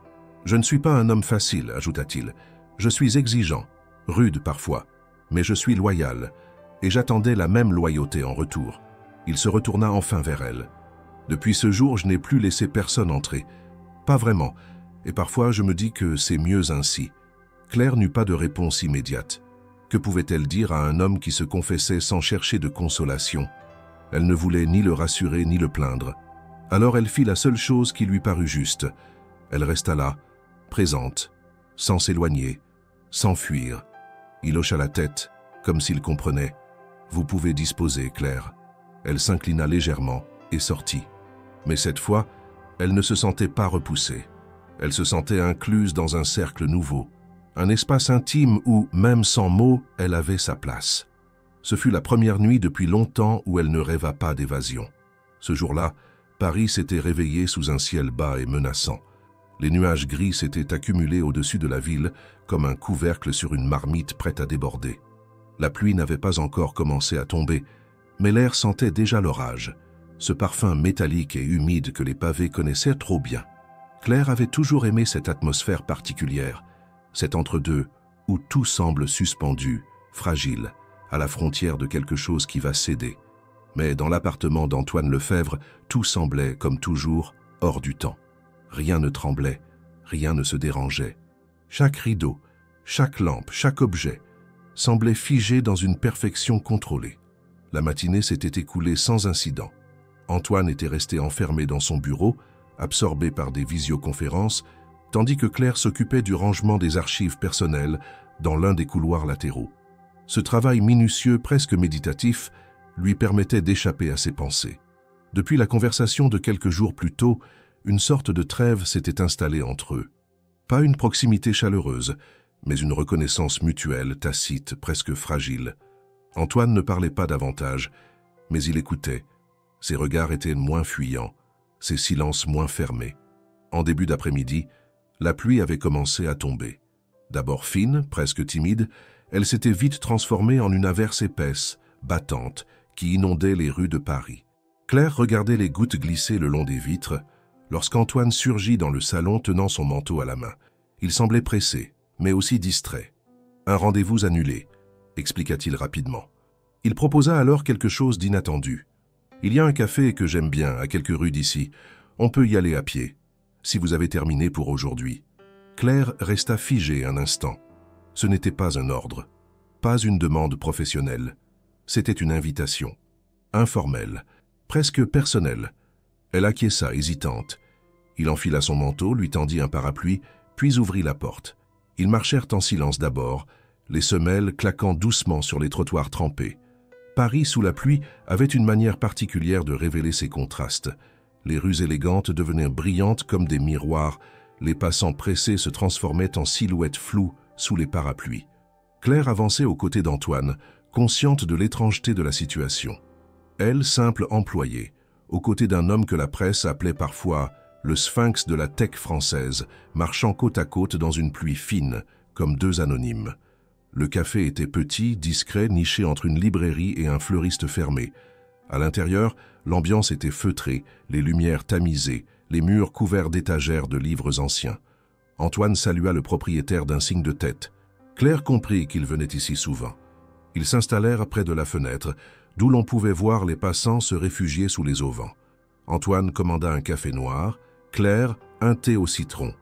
A: Je ne suis pas un homme facile, ajouta-t-il. Je suis exigeant, rude parfois, mais je suis loyal, et j'attendais la même loyauté en retour. Il se retourna enfin vers elle. Depuis ce jour, je n'ai plus laissé personne entrer. Pas vraiment, et parfois je me dis que c'est mieux ainsi. Claire n'eut pas de réponse immédiate. Que pouvait-elle dire à un homme qui se confessait sans chercher de consolation? Elle ne voulait ni le rassurer ni le plaindre. Alors elle fit la seule chose qui lui parut juste. Elle resta là, présente, sans s'éloigner, sans fuir. Il hocha la tête, comme s'il comprenait. « Vous pouvez disposer, Claire. » Elle s'inclina légèrement et sortit. Mais cette fois, elle ne se sentait pas repoussée. Elle se sentait incluse dans un cercle nouveau, un espace intime où, même sans mots, elle avait sa place. Ce fut la première nuit depuis longtemps où elle ne rêva pas d'évasion. Ce jour-là, Paris s'était réveillé sous un ciel bas et menaçant. Les nuages gris s'étaient accumulés au-dessus de la ville comme un couvercle sur une marmite prête à déborder. La pluie n'avait pas encore commencé à tomber, mais l'air sentait déjà l'orage, ce parfum métallique et humide que les pavés connaissaient trop bien. Claire avait toujours aimé cette atmosphère particulière, cet entre-deux où tout semble suspendu, fragile, à la frontière de quelque chose qui va céder. Mais dans l'appartement d'Antoine Lefèvre, tout semblait, comme toujours, hors du temps. Rien ne tremblait, rien ne se dérangeait. Chaque rideau, chaque lampe, chaque objet semblait figé dans une perfection contrôlée. La matinée s'était écoulée sans incident. Antoine était resté enfermé dans son bureau, absorbé par des visioconférences, tandis que Claire s'occupait du rangement des archives personnelles dans l'un des couloirs latéraux. Ce travail minutieux, presque méditatif, lui permettait d'échapper à ses pensées. Depuis la conversation de quelques jours plus tôt, une sorte de trêve s'était installée entre eux. Pas une proximité chaleureuse, mais une reconnaissance mutuelle, tacite, presque fragile. Antoine ne parlait pas davantage, mais il écoutait. Ses regards étaient moins fuyants, ses silences moins fermés. En début d'après-midi, la pluie avait commencé à tomber. D'abord fine, presque timide, elle s'était vite transformée en une averse épaisse, battante, qui inondait les rues de Paris. Claire regardait les gouttes glisser le long des vitres, lorsqu'Antoine surgit dans le salon tenant son manteau à la main. Il semblait pressé, mais aussi distrait. « Un rendez-vous annulé », expliqua-t-il rapidement. Il proposa alors quelque chose d'inattendu. « Il y a un café que j'aime bien, à quelques rues d'ici. On peut y aller à pied, si vous avez terminé pour aujourd'hui. » Claire resta figée un instant. Ce n'était pas un ordre, pas une demande professionnelle. C'était une invitation, informelle, presque personnelle. Elle acquiesça, hésitante. Il enfila son manteau, lui tendit un parapluie, puis ouvrit la porte. Ils marchèrent en silence d'abord, les semelles claquant doucement sur les trottoirs trempés. Paris, sous la pluie, avait une manière particulière de révéler ses contrastes. Les rues élégantes devenaient brillantes comme des miroirs, les passants pressés se transformaient en silhouettes floues sous les parapluies. Claire avançait aux côtés d'Antoine, consciente de l'étrangeté de la situation. Elle, simple employée, aux côtés d'un homme que la presse appelait parfois le sphinx de la tech française, marchant côte à côte dans une pluie fine, comme deux anonymes. Le café était petit, discret, niché entre une librairie et un fleuriste fermé. À l'intérieur, l'ambiance était feutrée, les lumières tamisées, les murs couverts d'étagères de livres anciens. Antoine salua le propriétaire d'un signe de tête. Claire comprit qu'il venait ici souvent. Ils s'installèrent près de la fenêtre, d'où l'on pouvait voir les passants se réfugier sous les auvents. Antoine commanda un café noir, Claire un thé au citron.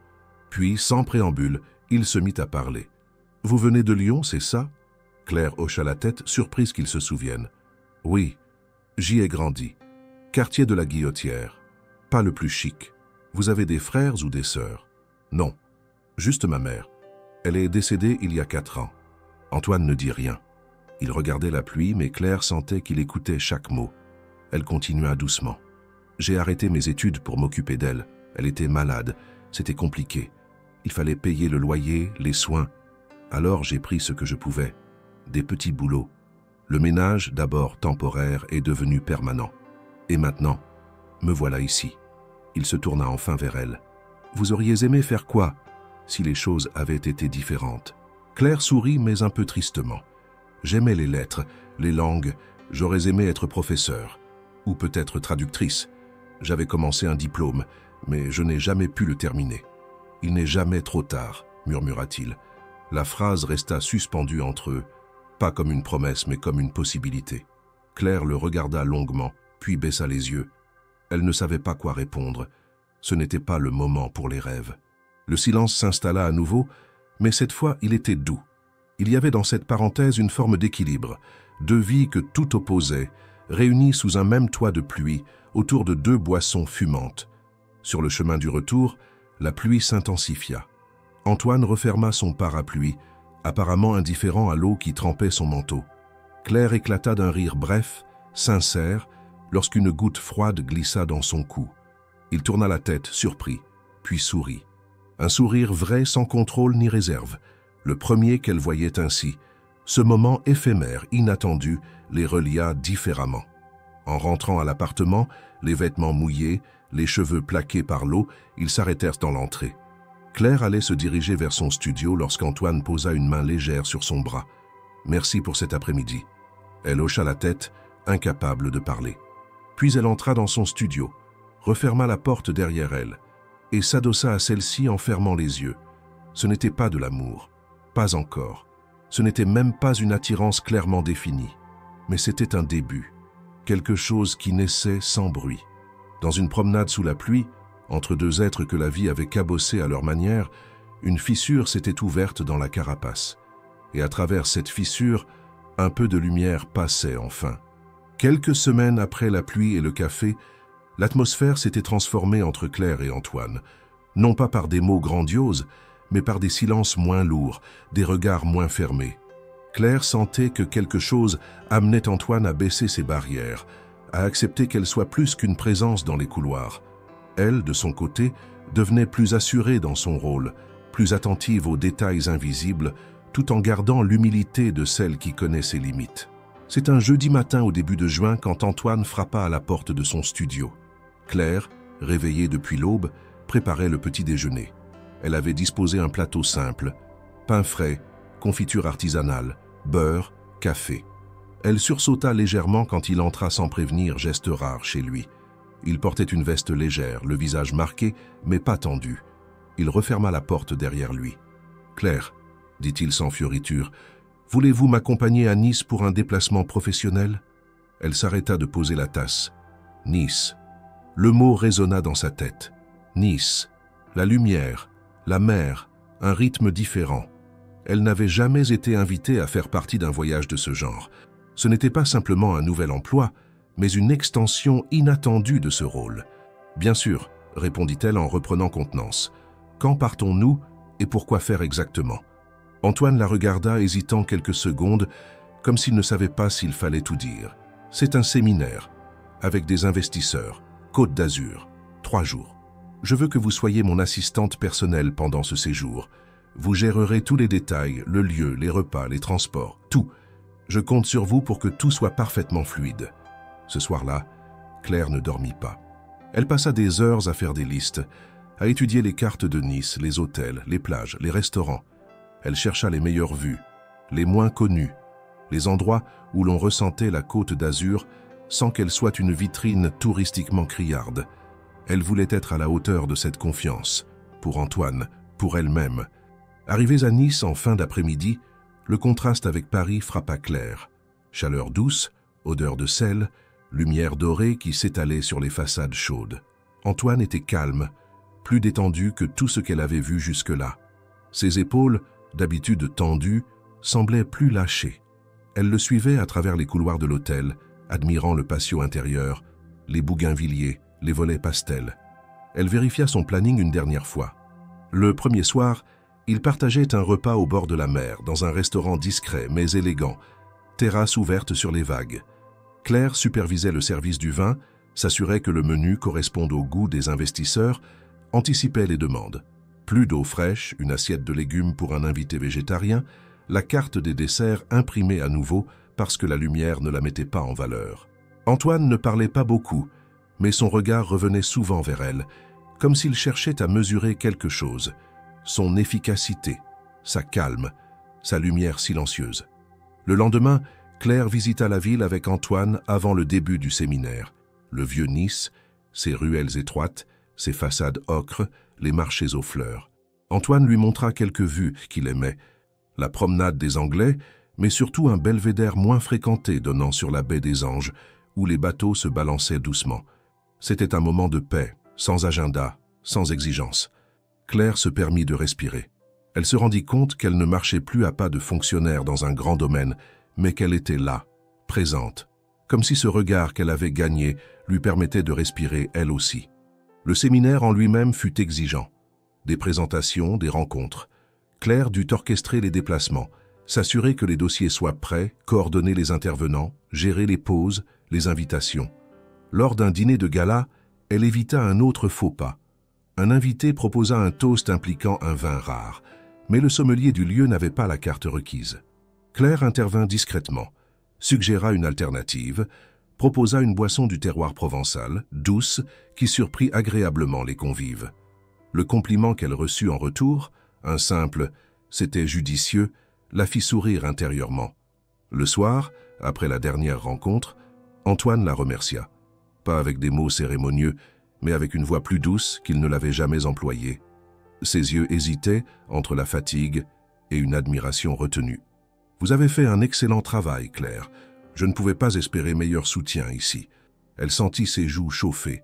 A: Puis, sans préambule, il se mit à parler. « Vous venez de Lyon, c'est ça ?» Claire hocha la tête, surprise qu'il se souvienne. « Oui, j'y ai grandi. Quartier de la Guillotière. Pas le plus chic. Vous avez des frères ou des sœurs ?»« Non, juste ma mère. Elle est décédée il y a 4 ans. » Antoine ne dit rien. Il regardait la pluie, mais Claire sentait qu'il écoutait chaque mot. Elle continua doucement. « J'ai arrêté mes études pour m'occuper d'elle. Elle était malade. C'était compliqué. Il fallait payer le loyer, les soins. Alors j'ai pris ce que je pouvais. Des petits boulots. Le ménage, d'abord temporaire, est devenu permanent. Et maintenant, me voilà ici. » Il se tourna enfin vers elle. « Vous auriez aimé faire quoi si les choses avaient été différentes ?» Claire sourit, mais un peu tristement. « J'aimais les lettres, les langues. J'aurais aimé être professeur. Ou peut-être traductrice. J'avais commencé un diplôme, mais je n'ai jamais pu le terminer. « Il n'est jamais trop tard », murmura-t-il. La phrase resta suspendue entre eux, pas comme une promesse mais comme une possibilité. Claire le regarda longuement, puis baissa les yeux. Elle ne savait pas quoi répondre. Ce n'était pas le moment pour les rêves. Le silence s'installa à nouveau, mais cette fois il était doux. Il y avait dans cette parenthèse une forme d'équilibre, deux vies que tout opposait, réunies sous un même toit de pluie, autour de deux boissons fumantes. Sur le chemin du retour, la pluie s'intensifia. Antoine referma son parapluie, apparemment indifférent à l'eau qui trempait son manteau. Claire éclata d'un rire bref, sincère, lorsqu'une goutte froide glissa dans son cou. Il tourna la tête, surpris, puis sourit. Un sourire vrai sans contrôle ni réserve, le premier qu'elle voyait ainsi. Ce moment éphémère, inattendu, les relia différemment. En rentrant à l'appartement, les vêtements mouillés, les cheveux plaqués par l'eau, ils s'arrêtèrent dans l'entrée. Claire allait se diriger vers son studio lorsqu'Antoine posa une main légère sur son bras. « Merci pour cet après-midi. » Elle hocha la tête, incapable de parler. Puis elle entra dans son studio, referma la porte derrière elle et s'adossa à celle-ci en fermant les yeux. Ce n'était pas de l'amour, pas encore. Ce n'était même pas une attirance clairement définie, mais c'était un début, quelque chose qui naissait sans bruit. Dans une promenade sous la pluie, entre deux êtres que la vie avait cabossés à leur manière, une fissure s'était ouverte dans la carapace. Et à travers cette fissure, un peu de lumière passait enfin. Quelques semaines après la pluie et le café, l'atmosphère s'était transformée entre Claire et Antoine, non pas par des mots grandioses, mais par des silences moins lourds, des regards moins fermés. Claire sentait que quelque chose amenait Antoine à baisser ses barrières, à accepter qu'elle soit plus qu'une présence dans les couloirs. Elle, de son côté, devenait plus assurée dans son rôle, plus attentive aux détails invisibles, tout en gardant l'humilité de celle qui connaît ses limites. C'est un jeudi matin au début de juin quand Antoine frappa à la porte de son studio. Claire, réveillée depuis l'aube, préparait le petit déjeuner. Elle avait disposé un plateau simple, pain frais, confiture artisanale, beurre, café. Elle sursauta légèrement quand il entra sans prévenir, geste rare chez lui. Il portait une veste légère, le visage marqué, mais pas tendu. Il referma la porte derrière lui. « Claire, » dit-il sans fioriture, « voulez-vous m'accompagner à Nice pour un déplacement professionnel ?» Elle s'arrêta de poser la tasse. « Nice. » Le mot résonna dans sa tête. Nice. La lumière, la mer, un rythme différent. Elle n'avait jamais été invitée à faire partie d'un voyage de ce genre. Ce n'était pas simplement un nouvel emploi, mais une extension inattendue de ce rôle. « Bien sûr, » répondit-elle en reprenant contenance. « Quand partons-nous et pourquoi faire exactement ?» Antoine la regarda hésitant quelques secondes, comme s'il ne savait pas s'il fallait tout dire. « C'est un séminaire, avec des investisseurs, Côte d'Azur, 3 jours. Je veux que vous soyez mon assistante personnelle pendant ce séjour. Vous gérerez tous les détails, le lieu, les repas, les transports, tout. Je compte sur vous pour que tout soit parfaitement fluide. » Ce soir-là, Claire ne dormit pas. Elle passa des heures à faire des listes, à étudier les cartes de Nice, les hôtels, les plages, les restaurants. Elle chercha les meilleures vues, les moins connues, les endroits où l'on ressentait la Côte d'Azur sans qu'elle soit une vitrine touristiquement criarde. Elle voulait être à la hauteur de cette confiance, pour Antoine, pour elle-même. Arrivés à Nice en fin d'après-midi, le contraste avec Paris frappa Claire. Chaleur douce, odeur de sel, lumière dorée qui s'étalait sur les façades chaudes. Antoine était calme, plus détendu que tout ce qu'elle avait vu jusque-là. Ses épaules, d'habitude tendues, semblaient plus lâchées. Elle le suivait à travers les couloirs de l'hôtel, admirant le patio intérieur, les bougainvilliers, les volets pastels. Elle vérifia son planning une dernière fois. Le premier soir, ils partageaient un repas au bord de la mer, dans un restaurant discret mais élégant, terrasse ouverte sur les vagues. Claire supervisait le service du vin, s'assurait que le menu corresponde au goût des investisseurs, anticipait les demandes. Plus d'eau fraîche, une assiette de légumes pour un invité végétarien, la carte des desserts imprimée à nouveau parce que la lumière ne la mettait pas en valeur. Antoine ne parlait pas beaucoup, mais son regard revenait souvent vers elle, comme s'il cherchait à mesurer quelque chose, son efficacité, sa calme, sa lumière silencieuse. Le lendemain, Claire visita la ville avec Antoine avant le début du séminaire. Le vieux Nice, ses ruelles étroites, ses façades ocres, les marchés aux fleurs. Antoine lui montra quelques vues qu'il aimait. La promenade des Anglais, mais surtout un belvédère moins fréquenté donnant sur la baie des Anges, où les bateaux se balançaient doucement. C'était un moment de paix, sans agenda, sans exigence. Claire se permit de respirer. Elle se rendit compte qu'elle ne marchait plus à pas de fonctionnaire dans un grand domaine, mais qu'elle était là, présente, comme si ce regard qu'elle avait gagné lui permettait de respirer elle aussi. Le séminaire en lui-même fut exigeant. Des présentations, des rencontres. Claire dut orchestrer les déplacements, s'assurer que les dossiers soient prêts, coordonner les intervenants, gérer les pauses, les invitations. Lors d'un dîner de gala, elle évita un autre faux pas. Un invité proposa un toast impliquant un vin rare, mais le sommelier du lieu n'avait pas la carte requise. Claire intervint discrètement, suggéra une alternative, proposa une boisson du terroir provençal, douce, qui surprit agréablement les convives. Le compliment qu'elle reçut en retour, un simple « c'était judicieux », la fit sourire intérieurement. Le soir, après la dernière rencontre, Antoine la remercia. Pas avec des mots cérémonieux, mais avec une voix plus douce qu'il ne l'avait jamais employée. Ses yeux hésitaient entre la fatigue et une admiration retenue. « Vous avez fait un excellent travail, Claire. Je ne pouvais pas espérer meilleur soutien ici. » Elle sentit ses joues chauffer.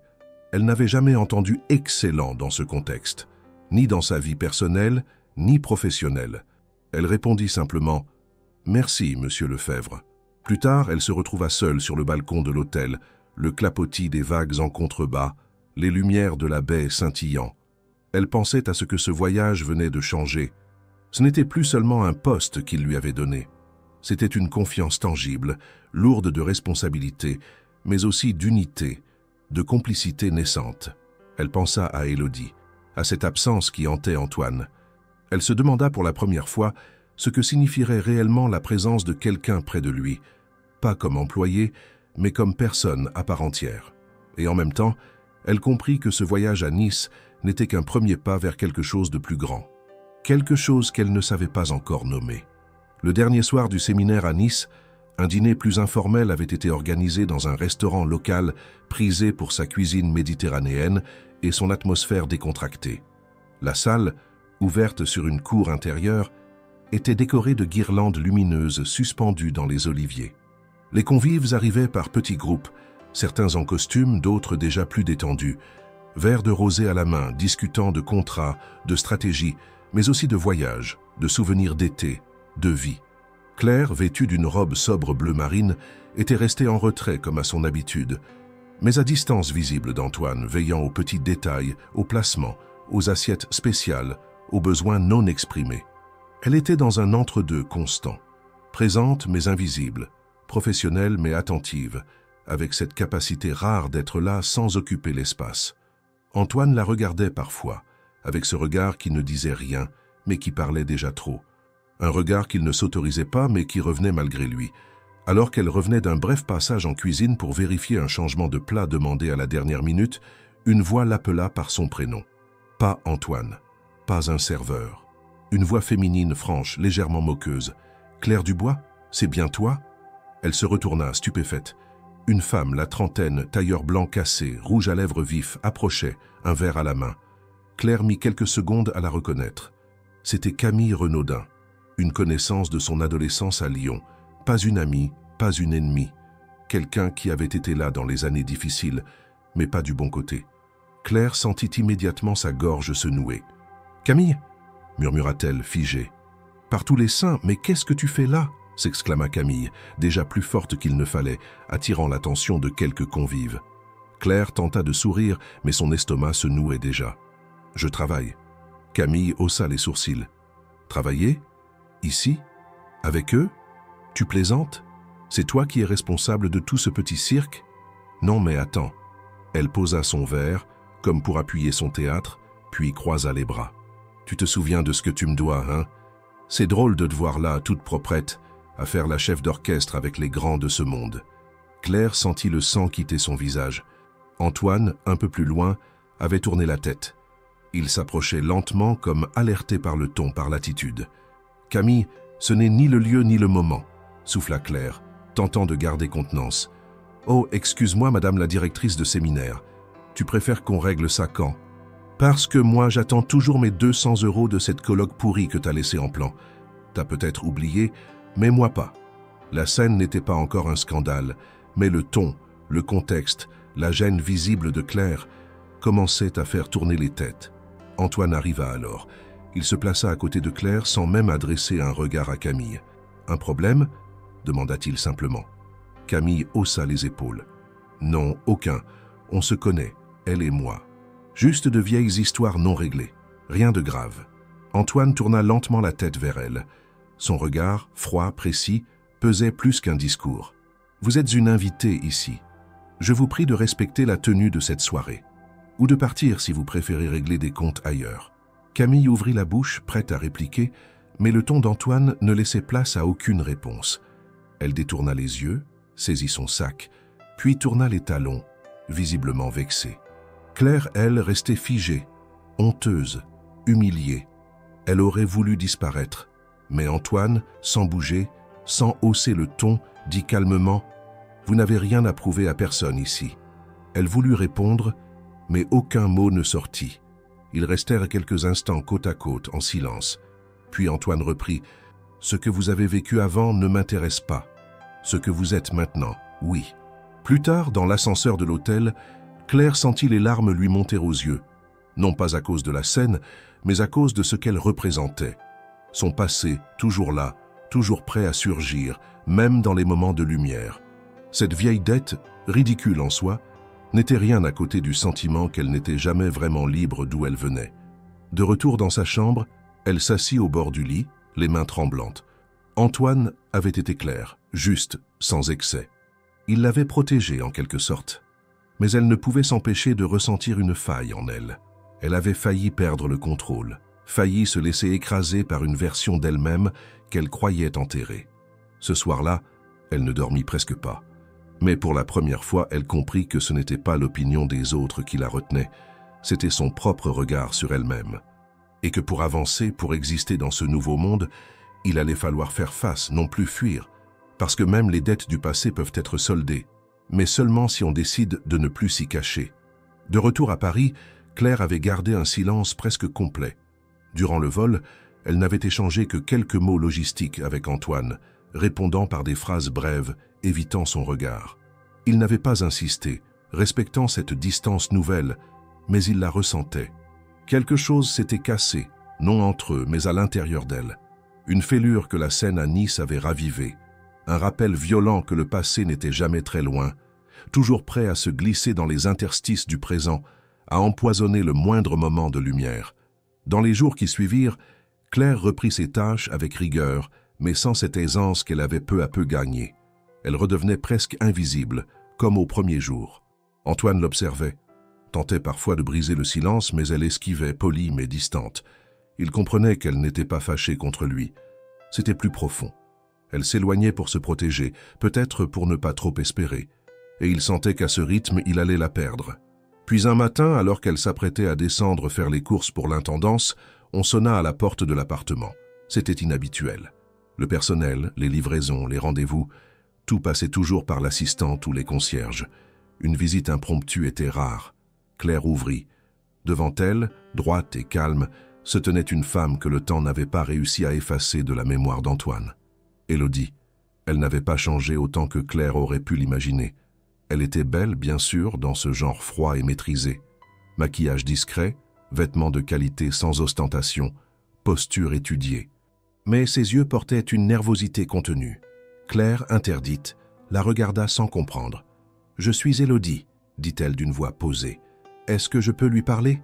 A: Elle n'avait jamais entendu « excellent » dans ce contexte, ni dans sa vie personnelle, ni professionnelle. Elle répondit simplement « Merci, monsieur Lefebvre ». Plus tard, elle se retrouva seule sur le balcon de l'hôtel, le clapotis des vagues en contrebas, les lumières de la baie scintillant. Elle pensait à ce que ce voyage venait de changer. Ce n'était plus seulement un poste qu'il lui avait donné. C'était une confiance tangible, lourde de responsabilité, mais aussi d'unité, de complicité naissante. Elle pensa à Élodie, à cette absence qui hantait Antoine. Elle se demanda pour la première fois ce que signifierait réellement la présence de quelqu'un près de lui, pas comme employé, mais comme personne à part entière. Et en même temps, elle comprit que ce voyage à Nice n'était qu'un premier pas vers quelque chose de plus grand. Quelque chose qu'elle ne savait pas encore nommer. Le dernier soir du séminaire à Nice, un dîner plus informel avait été organisé dans un restaurant local prisé pour sa cuisine méditerranéenne et son atmosphère décontractée. La salle, ouverte sur une cour intérieure, était décorée de guirlandes lumineuses suspendues dans les oliviers. Les convives arrivaient par petits groupes, certains en costume, d'autres déjà plus détendus, verres de rosé à la main, discutant de contrats, de stratégies, mais aussi de voyages, de souvenirs d'été, de vie. Claire, vêtue d'une robe sobre bleu marine, était restée en retrait comme à son habitude, mais à distance visible d'Antoine, veillant aux petits détails, aux placements, aux assiettes spéciales, aux besoins non exprimés. Elle était dans un entre-deux constant, présente mais invisible, professionnelle mais attentive, avec cette capacité rare d'être là sans occuper l'espace. Antoine la regardait parfois, avec ce regard qui ne disait rien, mais qui parlait déjà trop. Un regard qu'il ne s'autorisait pas, mais qui revenait malgré lui, alors qu'elle revenait d'un bref passage en cuisine pour vérifier un changement de plat demandé à la dernière minute, une voix l'appela par son prénom. Pas Antoine, pas un serveur. Une voix féminine franche, légèrement moqueuse. « Claire Dubois, c'est bien toi ?» Elle se retourna, stupéfaite. Une femme, la trentaine, tailleur blanc cassé, rouge à lèvres vif, approchait, un verre à la main. Claire mit quelques secondes à la reconnaître. C'était Camille Renaudin, une connaissance de son adolescence à Lyon. Pas une amie, pas une ennemie. Quelqu'un qui avait été là dans les années difficiles, mais pas du bon côté. Claire sentit immédiatement sa gorge se nouer. « Camille » murmura-t-elle, figée. « Par tous les saints, mais qu'est-ce que tu fais là ?» s'exclama Camille, déjà plus forte qu'il ne fallait, attirant l'attention de quelques convives. Claire tenta de sourire, mais son estomac se nouait déjà. « Je travaille. » Camille haussa les sourcils. « Travailler ? Ici ? Avec eux ? Tu plaisantes ? C'est toi qui es responsable de tout ce petit cirque ? Non mais attends. » Elle posa son verre, comme pour appuyer son théâtre, puis croisa les bras. « Tu te souviens de ce que tu me dois, hein ? C'est drôle de te voir là, toute proprette, à faire la chef d'orchestre avec les grands de ce monde. » Claire sentit le sang quitter son visage. Antoine, un peu plus loin, avait tourné la tête. Il s'approchait lentement, comme alerté par le ton, par l'attitude. « Camille, ce n'est ni le lieu ni le moment, » souffla Claire, tentant de garder contenance. « Oh, excuse-moi, madame la directrice de séminaire. Tu préfères qu'on règle ça quand ?» Parce que moi, j'attends toujours mes 200 € de cette coloc pourrie que t'as laissée en plan. T'as peut-être oublié, mais moi pas. La scène n'était pas encore un scandale, mais le ton, le contexte, la gêne visible de Claire commençaient à faire tourner les têtes. Antoine arriva alors. Il se plaça à côté de Claire sans même adresser un regard à Camille. « Un problème ?» demanda-t-il simplement. Camille haussa les épaules. « Non, aucun. On se connaît, elle et moi. Juste de vieilles histoires non réglées. Rien de grave. » Antoine tourna lentement la tête vers elle. Son regard, froid, précis, pesait plus qu'un discours. « Vous êtes une invitée ici. Je vous prie de respecter la tenue de cette soirée. Ou de partir si vous préférez régler des comptes ailleurs. » Camille ouvrit la bouche, prête à répliquer, mais le ton d'Antoine ne laissait place à aucune réponse. Elle détourna les yeux, saisit son sac, puis tourna les talons, visiblement vexée. Claire, elle, restait figée, honteuse, humiliée. Elle aurait voulu disparaître, mais Antoine, sans bouger, sans hausser le ton, dit calmement « Vous n'avez rien à prouver à personne ici. » Elle voulut répondre, mais aucun mot ne sortit. Ils restèrent quelques instants côte à côte, en silence. Puis Antoine reprit « Ce que vous avez vécu avant ne m'intéresse pas. Ce que vous êtes maintenant, oui. » Plus tard, dans l'ascenseur de l'hôtel, Claire sentit les larmes lui monter aux yeux. Non pas à cause de la scène, mais à cause de ce qu'elle représentait. Son passé, toujours là, toujours prêt à surgir, même dans les moments de lumière. Cette vieille dette, ridicule en soi, n'était rien à côté du sentiment qu'elle n'était jamais vraiment libre d'où elle venait. De retour dans sa chambre, elle s'assit au bord du lit, les mains tremblantes. Antoine avait été clair, juste, sans excès. Il l'avait protégée en quelque sorte. Mais elle ne pouvait s'empêcher de ressentir une faille en elle. Elle avait failli perdre le contrôle, failli se laisser écraser par une version d'elle-même qu'elle croyait enterrée. Ce soir-là, elle ne dormit presque pas. Mais pour la première fois, elle comprit que ce n'était pas l'opinion des autres qui la retenait, c'était son propre regard sur elle-même. Et que pour avancer, pour exister dans ce nouveau monde, il allait falloir faire face, non plus fuir, parce que même les dettes du passé peuvent être soldées, mais seulement si on décide de ne plus s'y cacher. De retour à Paris, Claire avait gardé un silence presque complet. Durant le vol, elle n'avait échangé que quelques mots logistiques avec Antoine, répondant par des phrases brèves, évitant son regard. Il n'avait pas insisté, respectant cette distance nouvelle, mais il la ressentait. Quelque chose s'était cassé, non entre eux, mais à l'intérieur d'elle. Une fêlure que la scène à Nice avait ravivée. Un rappel violent que le passé n'était jamais très loin, toujours prêt à se glisser dans les interstices du présent, à empoisonner le moindre moment de lumière. Dans les jours qui suivirent, Claire reprit ses tâches avec rigueur, mais sans cette aisance qu'elle avait peu à peu gagnée. Elle redevenait presque invisible, comme au premier jour. Antoine l'observait, tentait parfois de briser le silence, mais elle esquivait, polie mais distante. Il comprenait qu'elle n'était pas fâchée contre lui. C'était plus profond. Elle s'éloignait pour se protéger, peut-être pour ne pas trop espérer. Et il sentait qu'à ce rythme, il allait la perdre. Puis un matin, alors qu'elle s'apprêtait à descendre faire les courses pour l'intendance, on sonna à la porte de l'appartement. C'était inhabituel. Le personnel, les livraisons, les rendez-vous, tout passait toujours par l'assistante ou les concierges. Une visite impromptue était rare. Claire ouvrit. Devant elle, droite et calme, se tenait une femme que le temps n'avait pas réussi à effacer de la mémoire d'Antoine. Élodie. Elle n'avait pas changé autant que Claire aurait pu l'imaginer. Elle était belle, bien sûr, dans ce genre froid et maîtrisé. Maquillage discret, vêtements de qualité sans ostentation, posture étudiée. Mais ses yeux portaient une nervosité contenue. Claire, interdite, la regarda sans comprendre. « Je suis Élodie », dit-elle d'une voix posée. « Est-ce que je peux lui parler ?»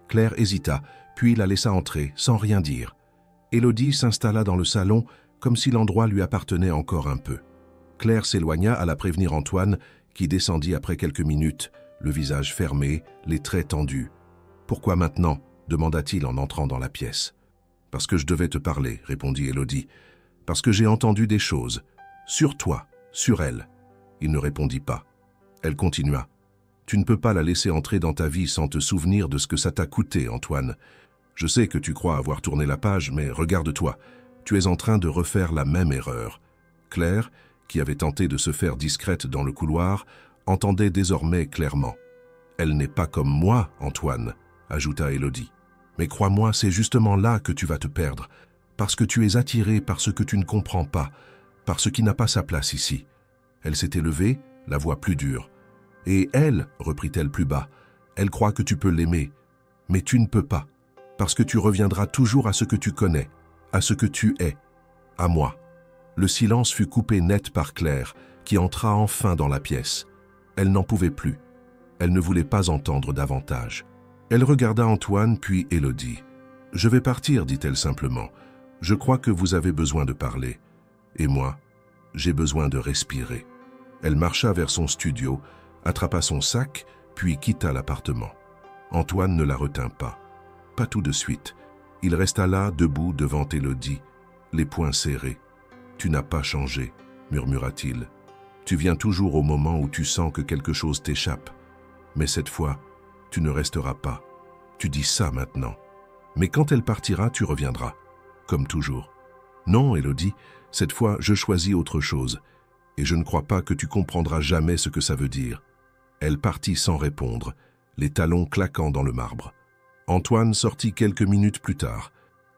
A: Claire hésita, puis la laissa entrer, sans rien dire. Élodie s'installa dans le salon, comme si l'endroit lui appartenait encore un peu. Claire s'éloigna à la prévenir Antoine, qui descendit après quelques minutes, le visage fermé, les traits tendus. « Pourquoi maintenant ?» demanda-t-il en entrant dans la pièce. « Parce que je devais te parler, » répondit Élodie. « Parce que j'ai entendu des choses. Sur toi, sur elle. » Il ne répondit pas. Elle continua. « Tu ne peux pas la laisser entrer dans ta vie sans te souvenir de ce que ça t'a coûté, Antoine. Je sais que tu crois avoir tourné la page, mais regarde-toi. Tu es en train de refaire la même erreur. » Claire, qui avait tenté de se faire discrète dans le couloir, entendait désormais clairement. « Elle n'est pas comme moi, Antoine. ajouta Élodie. Mais crois-moi, c'est justement là que tu vas te perdre, parce que tu es attiré par ce que tu ne comprends pas, par ce qui n'a pas sa place ici. Elle s'était levée, la voix plus dure. Et elle, reprit-elle plus bas, elle croit que tu peux l'aimer, mais tu ne peux pas, parce que tu reviendras toujours à ce que tu connais, à ce que tu es, à moi. Le silence fut coupé net par Claire, qui entra enfin dans la pièce. Elle n'en pouvait plus. Elle ne voulait pas entendre davantage. Elle regarda Antoine puis Élodie. « Je vais partir, dit-elle simplement. Je crois que vous avez besoin de parler. Et moi, j'ai besoin de respirer. » Elle marcha vers son studio, attrapa son sac, puis quitta l'appartement. Antoine ne la retint pas. Pas tout de suite. Il resta là, debout devant Élodie, les poings serrés. « Tu n'as pas changé, » murmura-t-il. « Tu viens toujours au moment où tu sens que quelque chose t'échappe. Mais cette fois, tu ne resteras pas. Tu dis ça maintenant. Mais quand elle partira, tu reviendras, comme toujours. Non, Élodie, cette fois, je choisis autre chose. Et je ne crois pas que tu comprendras jamais ce que ça veut dire. » Elle partit sans répondre, les talons claquant dans le marbre. Antoine sortit quelques minutes plus tard.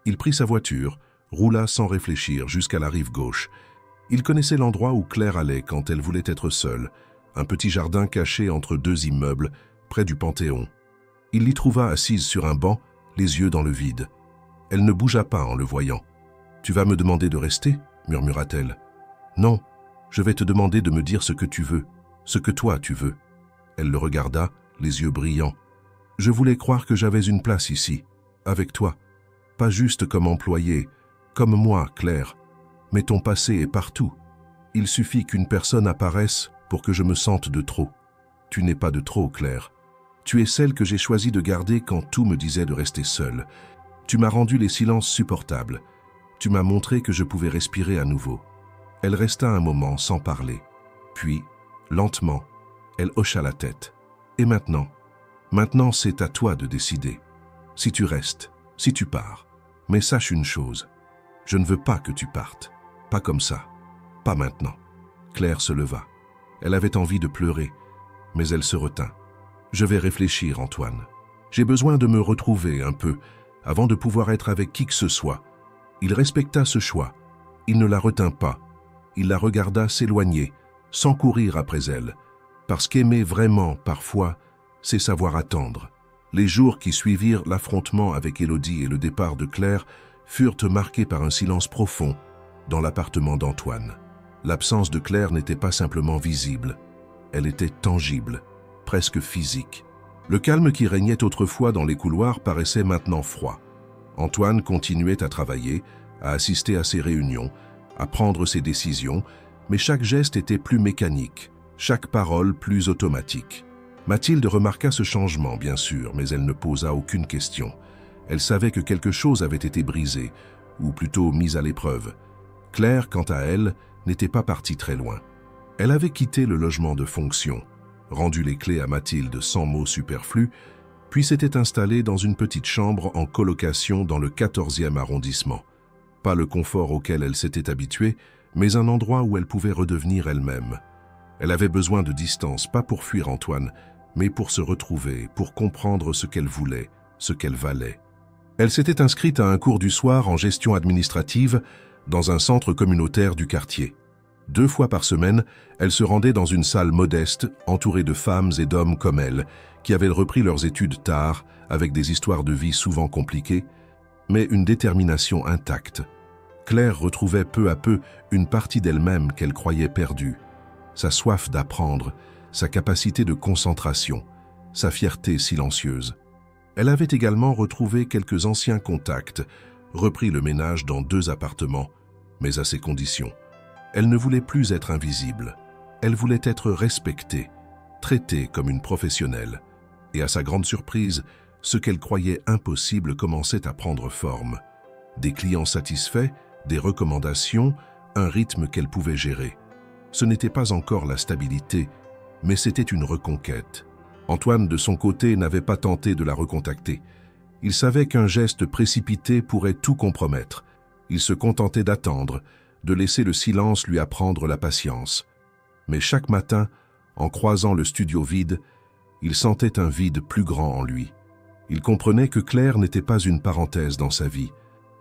A: Il prit sa voiture, roula sans réfléchir jusqu'à la rive gauche. Il connaissait l'endroit où Claire allait quand elle voulait être seule, un petit jardin caché entre deux immeubles, près du Panthéon. Il l'y trouva assise sur un banc, les yeux dans le vide. Elle ne bougea pas en le voyant. « Tu vas me demander de rester ?» murmura-t-elle. « Non, je vais te demander de me dire ce que tu veux, ce que toi tu veux. » Elle le regarda, les yeux brillants. « Je voulais croire que j'avais une place ici, avec toi. Pas juste comme employé, comme moi, Claire. Mais ton passé est partout. Il suffit qu'une personne apparaisse pour que je me sente de trop. Tu n'es pas de trop, Claire. Tu es celle que j'ai choisi de garder quand tout me disait de rester seule. Tu m'as rendu les silences supportables. Tu m'as montré que je pouvais respirer à nouveau. » Elle resta un moment sans parler. Puis, lentement, elle hocha la tête. « Et maintenant ? Maintenant, c'est à toi de décider. Si tu restes, si tu pars. Mais sache une chose. Je ne veux pas que tu partes. Pas comme ça. Pas maintenant. » Claire se leva. Elle avait envie de pleurer, mais elle se retint. « Je vais réfléchir, Antoine. J'ai besoin de me retrouver un peu, avant de pouvoir être avec qui que ce soit. » Il respecta ce choix. Il ne la retint pas. Il la regarda s'éloigner, sans courir après elle. Parce qu'aimer vraiment, parfois, c'est savoir attendre. Les jours qui suivirent l'affrontement avec Élodie et le départ de Claire furent marqués par un silence profond dans l'appartement d'Antoine. L'absence de Claire n'était pas simplement visible. Elle était tangible, presque physique. Le calme qui régnait autrefois dans les couloirs paraissait maintenant froid. Antoine continuait à travailler, à assister à ses réunions, à prendre ses décisions, mais chaque geste était plus mécanique, chaque parole plus automatique. Mathilde remarqua ce changement, bien sûr, mais elle ne posa aucune question. Elle savait que quelque chose avait été brisé, ou plutôt mis à l'épreuve. Claire, quant à elle, n'était pas partie très loin. Elle avait quitté le logement de fonction, rendu les clés à Mathilde sans mots superflus, puis s'était installée dans une petite chambre en colocation dans le 14e arrondissement. Pas le confort auquel elle s'était habituée, mais un endroit où elle pouvait redevenir elle-même. Elle avait besoin de distance, pas pour fuir Antoine, mais pour se retrouver, pour comprendre ce qu'elle voulait, ce qu'elle valait. Elle s'était inscrite à un cours du soir en gestion administrative dans un centre communautaire du quartier. 2 fois par semaine, elle se rendait dans une salle modeste, entourée de femmes et d'hommes comme elle, qui avaient repris leurs études tard, avec des histoires de vie souvent compliquées, mais une détermination intacte. Claire retrouvait peu à peu une partie d'elle-même qu'elle croyait perdue. Sa soif d'apprendre, sa capacité de concentration, sa fierté silencieuse. Elle avait également retrouvé quelques anciens contacts, repris le ménage dans 2 appartements, mais à ses conditions. Elle ne voulait plus être invisible. Elle voulait être respectée, traitée comme une professionnelle. Et à sa grande surprise, ce qu'elle croyait impossible commençait à prendre forme. Des clients satisfaits, des recommandations, un rythme qu'elle pouvait gérer. Ce n'était pas encore la stabilité, mais c'était une reconquête. Antoine, de son côté, n'avait pas tenté de la recontacter. Il savait qu'un geste précipité pourrait tout compromettre. Il se contentait d'attendre, de laisser le silence lui apprendre la patience. Mais chaque matin, en croisant le studio vide, il sentait un vide plus grand en lui. Il comprenait que Claire n'était pas une parenthèse dans sa vie.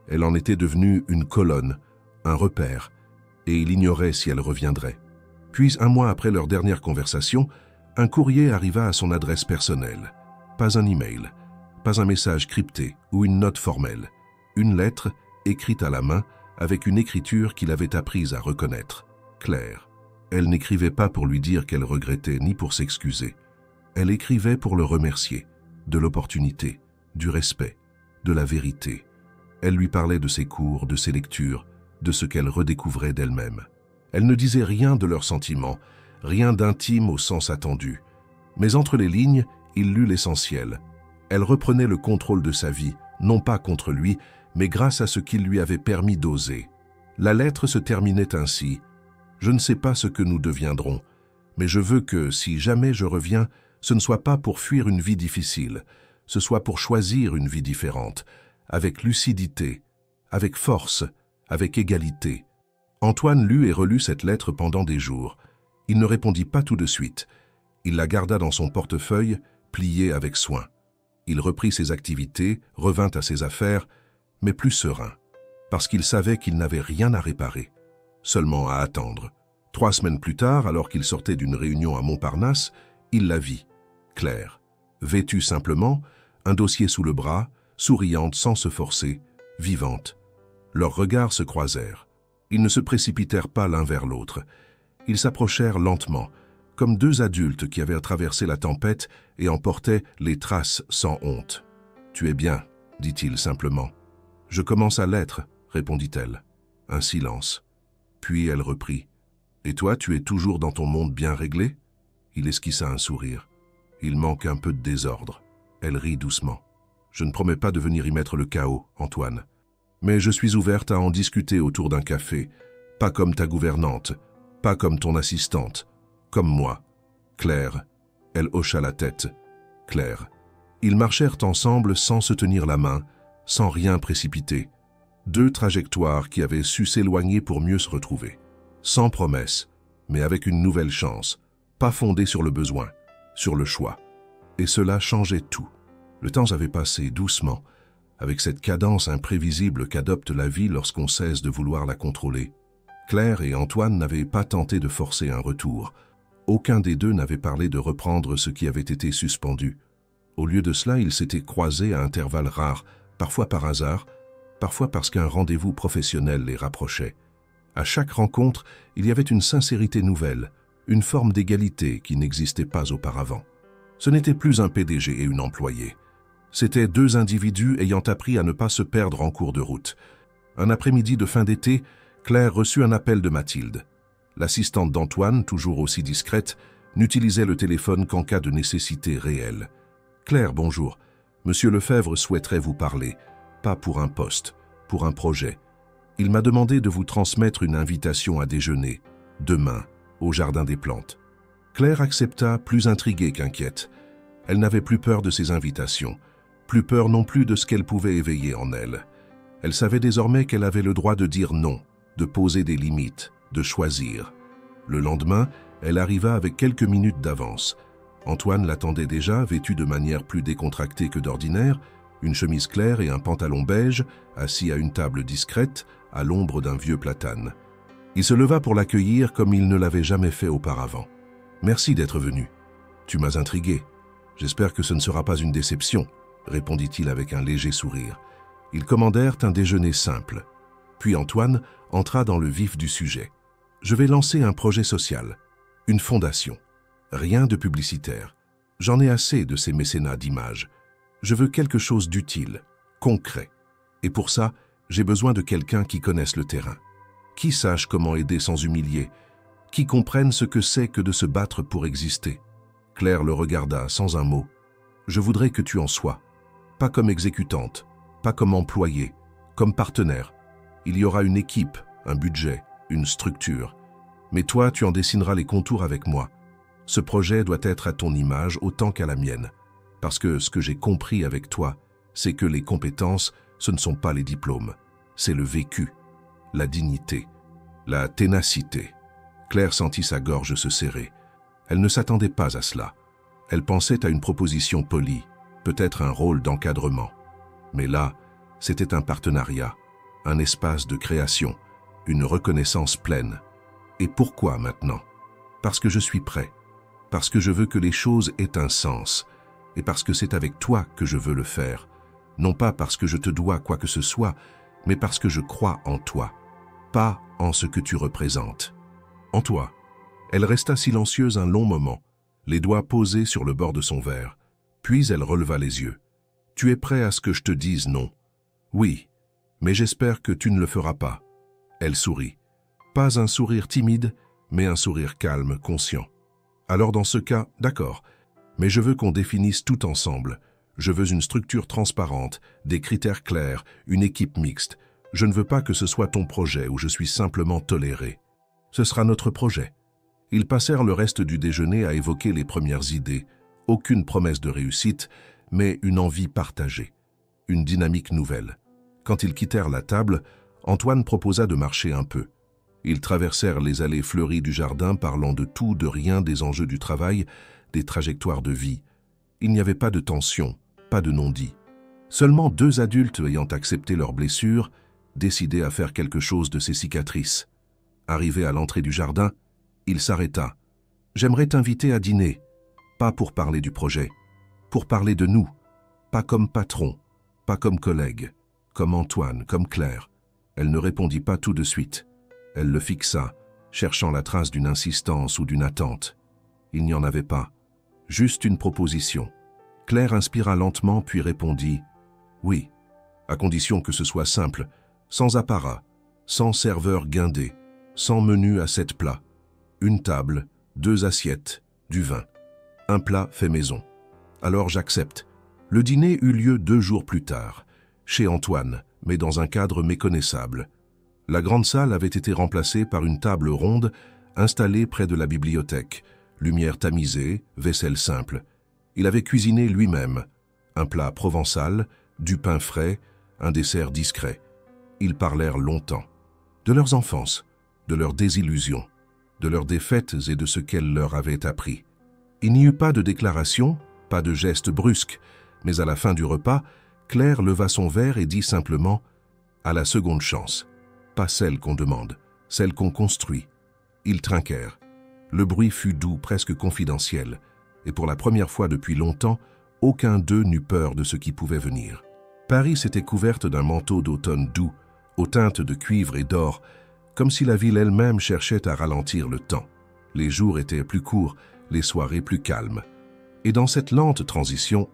A: Elle en était devenue une colonne, un repère, et il ignorait si elle reviendrait. Puis, un mois après leur dernière conversation, un courrier arriva à son adresse personnelle. Pas un email, pas un message crypté ou une note formelle. Une lettre, écrite à la main, avec une écriture qu'il avait apprise à reconnaître. Claire. Elle n'écrivait pas pour lui dire qu'elle regrettait ni pour s'excuser. Elle écrivait pour le remercier, de l'opportunité, du respect, de la vérité. Elle lui parlait de ses cours, de ses lectures, de ce qu'elle redécouvrait d'elle-même. Elle ne disait rien de leurs sentiments, rien d'intime au sens attendu. Mais entre les lignes, il lut l'essentiel. Elle reprenait le contrôle de sa vie, non pas contre lui, mais grâce à ce qu'il lui avait permis d'oser. La lettre se terminait ainsi. « Je ne sais pas ce que nous deviendrons, mais je veux que, si jamais je reviens, ce ne soit pas pour fuir une vie difficile, ce soit pour choisir une vie différente, avec lucidité, avec force, avec égalité. » Antoine lut et relut cette lettre pendant des jours. Il ne répondit pas tout de suite. Il la garda dans son portefeuille, pliée avec soin. Il reprit ses activités, revint à ses affaires, mais plus serein, parce qu'il savait qu'il n'avait rien à réparer, seulement à attendre. 3 semaines plus tard, alors qu'il sortait d'une réunion à Montparnasse, il la vit, Claire, vêtue simplement, un dossier sous le bras, souriante sans se forcer, vivante. Leurs regards se croisèrent. Ils ne se précipitèrent pas l'un vers l'autre. Ils s'approchèrent lentement, comme 2 adultes qui avaient traversé la tempête et en portaient les traces sans honte. « Tu es bien, dit-il simplement. « Je commence à l'être, répondit-elle. Un silence. Puis elle reprit. « Et toi, tu es toujours dans ton monde bien réglé ?» Il esquissa un sourire. « Il manque un peu de désordre. » Elle rit doucement. « Je ne promets pas de venir y mettre le chaos, Antoine. Mais je suis ouverte à en discuter autour d'un café, pas comme ta gouvernante, pas comme ton assistante, comme moi. » Claire. Elle hocha la tête. Claire. Ils marchèrent ensemble sans se tenir la main, sans rien précipiter. 2 trajectoires qui avaient su s'éloigner pour mieux se retrouver. Sans promesse, mais avec une nouvelle chance, pas fondée sur le besoin, sur le choix. Et cela changeait tout. Le temps avait passé doucement, avec cette cadence imprévisible qu'adopte la vie lorsqu'on cesse de vouloir la contrôler. Claire et Antoine n'avaient pas tenté de forcer un retour. Aucun des 2 n'avait parlé de reprendre ce qui avait été suspendu. Au lieu de cela, ils s'étaient croisés à intervalles rares, parfois par hasard, parfois parce qu'un rendez-vous professionnel les rapprochait. À chaque rencontre, il y avait une sincérité nouvelle, une forme d'égalité qui n'existait pas auparavant. Ce n'était plus un PDG et une employée. C'étaient 2 individus ayant appris à ne pas se perdre en cours de route. Un après-midi de fin d'été, Claire reçut un appel de Mathilde. L'assistante d'Antoine, toujours aussi discrète, n'utilisait le téléphone qu'en cas de nécessité réelle. « Claire, bonjour. Monsieur Lefebvre souhaiterait vous parler. Pas pour un poste, pour un projet. Il m'a demandé de vous transmettre une invitation à déjeuner, demain, au Jardin des Plantes. » Claire accepta, plus intriguée qu'inquiète. Elle n'avait plus peur de ces invitations, plus peur non plus de ce qu'elles pouvaient éveiller en elle. Elle savait désormais qu'elle avait le droit de dire non, de poser des limites, de choisir. Le lendemain, elle arriva avec quelques minutes d'avance. Antoine l'attendait déjà, vêtu de manière plus décontractée que d'ordinaire, une chemise claire et un pantalon beige, assis à une table discrète, à l'ombre d'un vieux platane. Il se leva pour l'accueillir comme il ne l'avait jamais fait auparavant. « Merci d'être venu. Tu m'as intrigué. J'espère que ce ne sera pas une déception, » répondit-il avec un léger sourire. Ils commandèrent un déjeuner simple. Puis Antoine entra dans le vif du sujet. « Je vais lancer un projet social, une fondation. Rien de publicitaire. J'en ai assez de ces mécénats d'images. Je veux quelque chose d'utile, concret. Et pour ça, j'ai besoin de quelqu'un qui connaisse le terrain, qui sache comment aider sans humilier, qui comprenne ce que c'est que de se battre pour exister. » Claire le regarda sans un mot. « Je voudrais que tu en sois. Pas comme exécutante, pas comme employée, comme partenaire. Il y aura une équipe, un budget, une structure. Mais toi, tu en dessineras les contours avec moi. Ce projet doit être à ton image autant qu'à la mienne. Parce que ce que j'ai compris avec toi, c'est que les compétences, ce ne sont pas les diplômes. C'est le vécu, la dignité, la ténacité. » Claire sentit sa gorge se serrer. Elle ne s'attendait pas à cela. Elle pensait à une proposition polie, peut-être un rôle d'encadrement. Mais là, c'était un partenariat, un espace de création, une reconnaissance pleine. Et pourquoi maintenant? Parce que je suis prêt, parce que je veux que les choses aient un sens, et parce que c'est avec toi que je veux le faire, non pas parce que je te dois quoi que ce soit, mais parce que je crois en toi, pas en ce que tu représentes. En toi. Elle resta silencieuse un long moment, les doigts posés sur le bord de son verre, puis elle releva les yeux. « Tu es prêt à ce que je te dise non? »« Oui, mais j'espère que tu ne le feras pas. » Elle sourit. Pas un sourire timide, mais un sourire calme, conscient. « Alors dans ce cas, d'accord, mais je veux qu'on définisse tout ensemble. Je veux une structure transparente, des critères clairs, une équipe mixte. Je ne veux pas que ce soit ton projet où je suis simplement toléré. Ce sera notre projet. » Ils passèrent le reste du déjeuner à évoquer les premières idées. Aucune promesse de réussite, mais une envie partagée. Une dynamique nouvelle. Quand ils quittèrent la table, Antoine proposa de marcher un peu. Ils traversèrent les allées fleuries du jardin, parlant de tout, de rien, des enjeux du travail, des trajectoires de vie. Il n'y avait pas de tension, pas de non-dit. Seulement deux adultes ayant accepté leurs blessures, décidés à faire quelque chose de ces cicatrices. Arrivé à l'entrée du jardin, il s'arrêta. « J'aimerais t'inviter à dîner, pas pour parler du projet, pour parler de nous, pas comme patron, pas comme collègue, comme Antoine, comme Claire. » Elle ne répondit pas tout de suite. Elle le fixa, cherchant la trace d'une insistance ou d'une attente. Il n'y en avait pas, juste une proposition. Claire inspira lentement puis répondit « Oui, à condition que ce soit simple, sans apparat, sans serveur guindé, sans menu à 7 plats. Une table, 2 assiettes, du vin. Un plat fait maison. Alors j'accepte. » Le dîner eut lieu 2 jours plus tard, chez Antoine, mais dans un cadre méconnaissable. La grande salle avait été remplacée par une table ronde installée près de la bibliothèque, lumière tamisée, vaisselle simple. Il avait cuisiné lui-même, un plat provençal, du pain frais, un dessert discret. Ils parlèrent longtemps. De leurs enfances, de leurs désillusions, de leurs défaites et de ce qu'elle leur avait appris. Il n'y eut pas de déclaration, pas de geste brusque, mais à la fin du repas, Claire leva son verre et dit simplement « À la seconde chance. Pas celle qu'on demande, celle qu'on construit. » Ils trinquèrent. Le bruit fut doux, presque confidentiel, et pour la première fois depuis longtemps, aucun d'eux n'eut peur de ce qui pouvait venir. Paris s'était couverte d'un manteau d'automne doux, aux teintes de cuivre et d'or, comme si la ville elle-même cherchait à ralentir le temps. Les jours étaient plus courts, les soirées plus calmes. Et dans cette lente transition,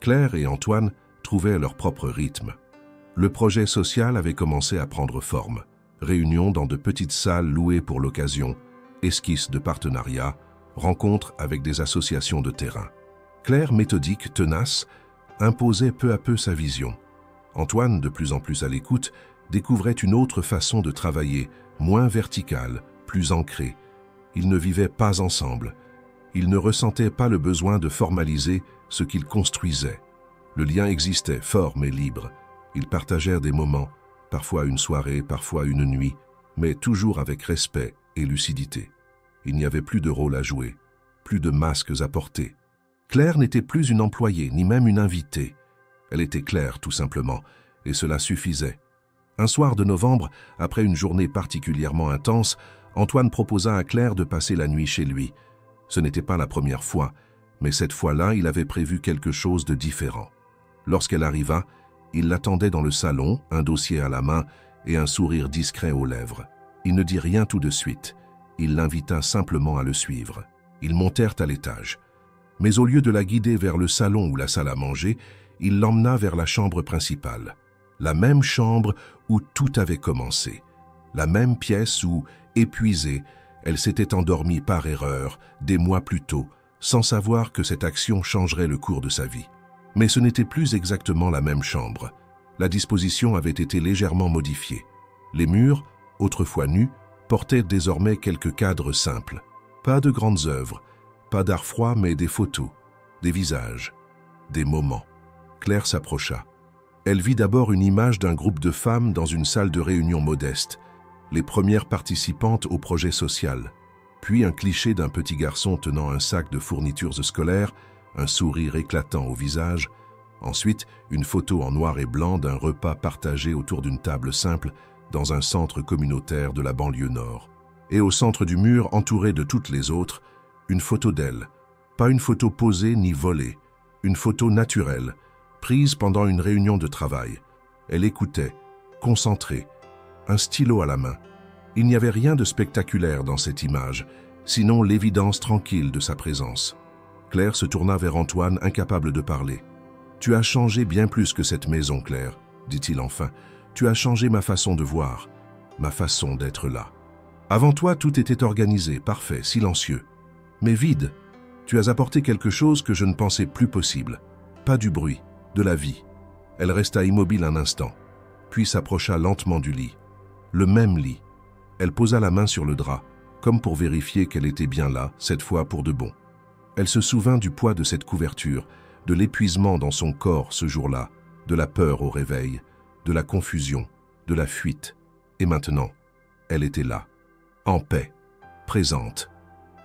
A: Claire et Antoine trouvaient leur propre rythme. Le projet social avait commencé à prendre forme. Réunions dans de petites salles louées pour l'occasion, esquisses de partenariat, rencontres avec des associations de terrain. Claire, méthodique, tenace, imposait peu à peu sa vision. Antoine, de plus en plus à l'écoute, découvrait une autre façon de travailler, moins verticale, plus ancrée. Ils ne vivaient pas ensemble. Ils ne ressentaient pas le besoin de formaliser ce qu'ils construisaient. Le lien existait, fort mais libre. Ils partagèrent des moments, parfois une soirée, parfois une nuit, mais toujours avec respect et lucidité. Il n'y avait plus de rôle à jouer, plus de masques à porter. Claire n'était plus une employée, ni même une invitée. Elle était Claire, tout simplement, et cela suffisait. Un soir de novembre, après une journée particulièrement intense, Antoine proposa à Claire de passer la nuit chez lui. Ce n'était pas la première fois, mais cette fois-là, il avait prévu quelque chose de différent. Lorsqu'elle arriva, il l'attendait dans le salon, un dossier à la main et un sourire discret aux lèvres. Il ne dit rien tout de suite. Il l'invita simplement à le suivre. Ils montèrent à l'étage. Mais au lieu de la guider vers le salon ou la salle à manger, il l'emmena vers la chambre principale. La même chambre où tout avait commencé. La même pièce où, épuisée, elle s'était endormie par erreur des mois plus tôt, sans savoir que cette action changerait le cours de sa vie. Mais ce n'était plus exactement la même chambre. La disposition avait été légèrement modifiée. Les murs, autrefois nus, portaient désormais quelques cadres simples. Pas de grandes œuvres, pas d'art froid, mais des photos, des visages, des moments. Claire s'approcha. Elle vit d'abord une image d'un groupe de femmes dans une salle de réunion modeste, les premières participantes au projet social, puis un cliché d'un petit garçon tenant un sac de fournitures scolaires, un sourire éclatant au visage, Ensuite, une photo en noir et blanc d'un repas partagé autour d'une table simple dans un centre communautaire de la banlieue nord. Et au centre du mur, entouré de toutes les autres, une photo d'elle. Pas une photo posée ni volée, une photo naturelle, prise pendant une réunion de travail. Elle écoutait, concentrée, un stylo à la main. Il n'y avait rien de spectaculaire dans cette image, sinon l'évidence tranquille de sa présence. Claire se tourna vers Antoine, incapable de parler. « Tu as changé bien plus que cette maison, Claire, » dit-il enfin. « Tu as changé ma façon de voir, ma façon d'être là. Avant toi, tout était organisé, parfait, silencieux. Mais vide. Tu as apporté quelque chose que je ne pensais plus possible. Pas du bruit, de la vie. » Elle resta immobile un instant, puis s'approcha lentement du lit. Le même lit. Elle posa la main sur le drap, comme pour vérifier qu'elle était bien là, cette fois pour de bon. Elle se souvint du poids de cette couverture, de l'épuisement dans son corps ce jour-là, de la peur au réveil, de la confusion, de la fuite. Et maintenant, elle était là, en paix, présente,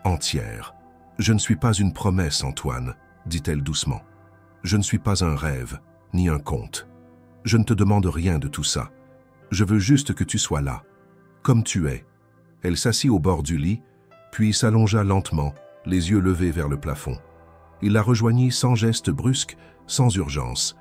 A: entière. « Je ne suis pas une promesse, Antoine, » dit-elle doucement. « Je ne suis pas un rêve, ni un conte. Je ne te demande rien de tout ça. Je veux juste que tu sois là, comme tu es. » Elle s'assit au bord du lit, puis s'allongea lentement, les yeux levés vers le plafond. Il la rejoignit sans geste brusque, sans urgence.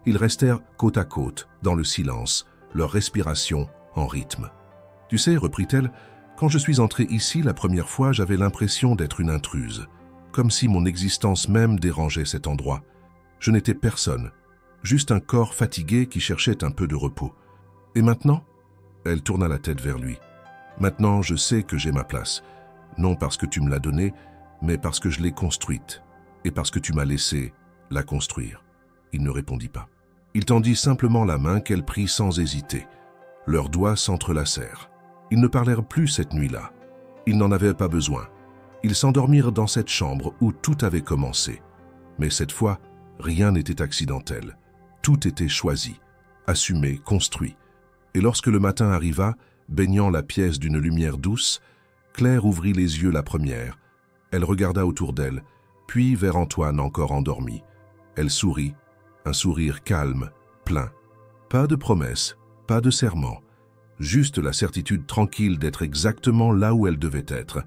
A: Ils restèrent côte à côte, dans le silence, leur respiration en rythme. « Tu sais, reprit-elle, quand je suis entrée ici la première fois, j'avais l'impression d'être une intruse, comme si mon existence même dérangeait cet endroit. Je n'étais personne, juste un corps fatigué qui cherchait un peu de repos. Et maintenant ?» Elle tourna la tête vers lui. « Maintenant, je sais que j'ai ma place, non parce que tu me l'as donnée, mais parce que je l'ai construite, et parce que tu m'as laissé la construire. » Il ne répondit pas. Il tendit simplement la main qu'elle prit sans hésiter. Leurs doigts s'entrelacèrent. Ils ne parlèrent plus cette nuit-là. Ils n'en avaient pas besoin. Ils s'endormirent dans cette chambre où tout avait commencé. Mais cette fois, rien n'était accidentel. Tout était choisi, assumé, construit. Et lorsque le matin arriva, baignant la pièce d'une lumière douce, Claire ouvrit les yeux la première. Elle regarda autour d'elle, puis vers Antoine encore endormi. Elle sourit, un sourire calme, plein. Pas de promesses, pas de serment, juste la certitude tranquille d'être exactement là où elle devait être.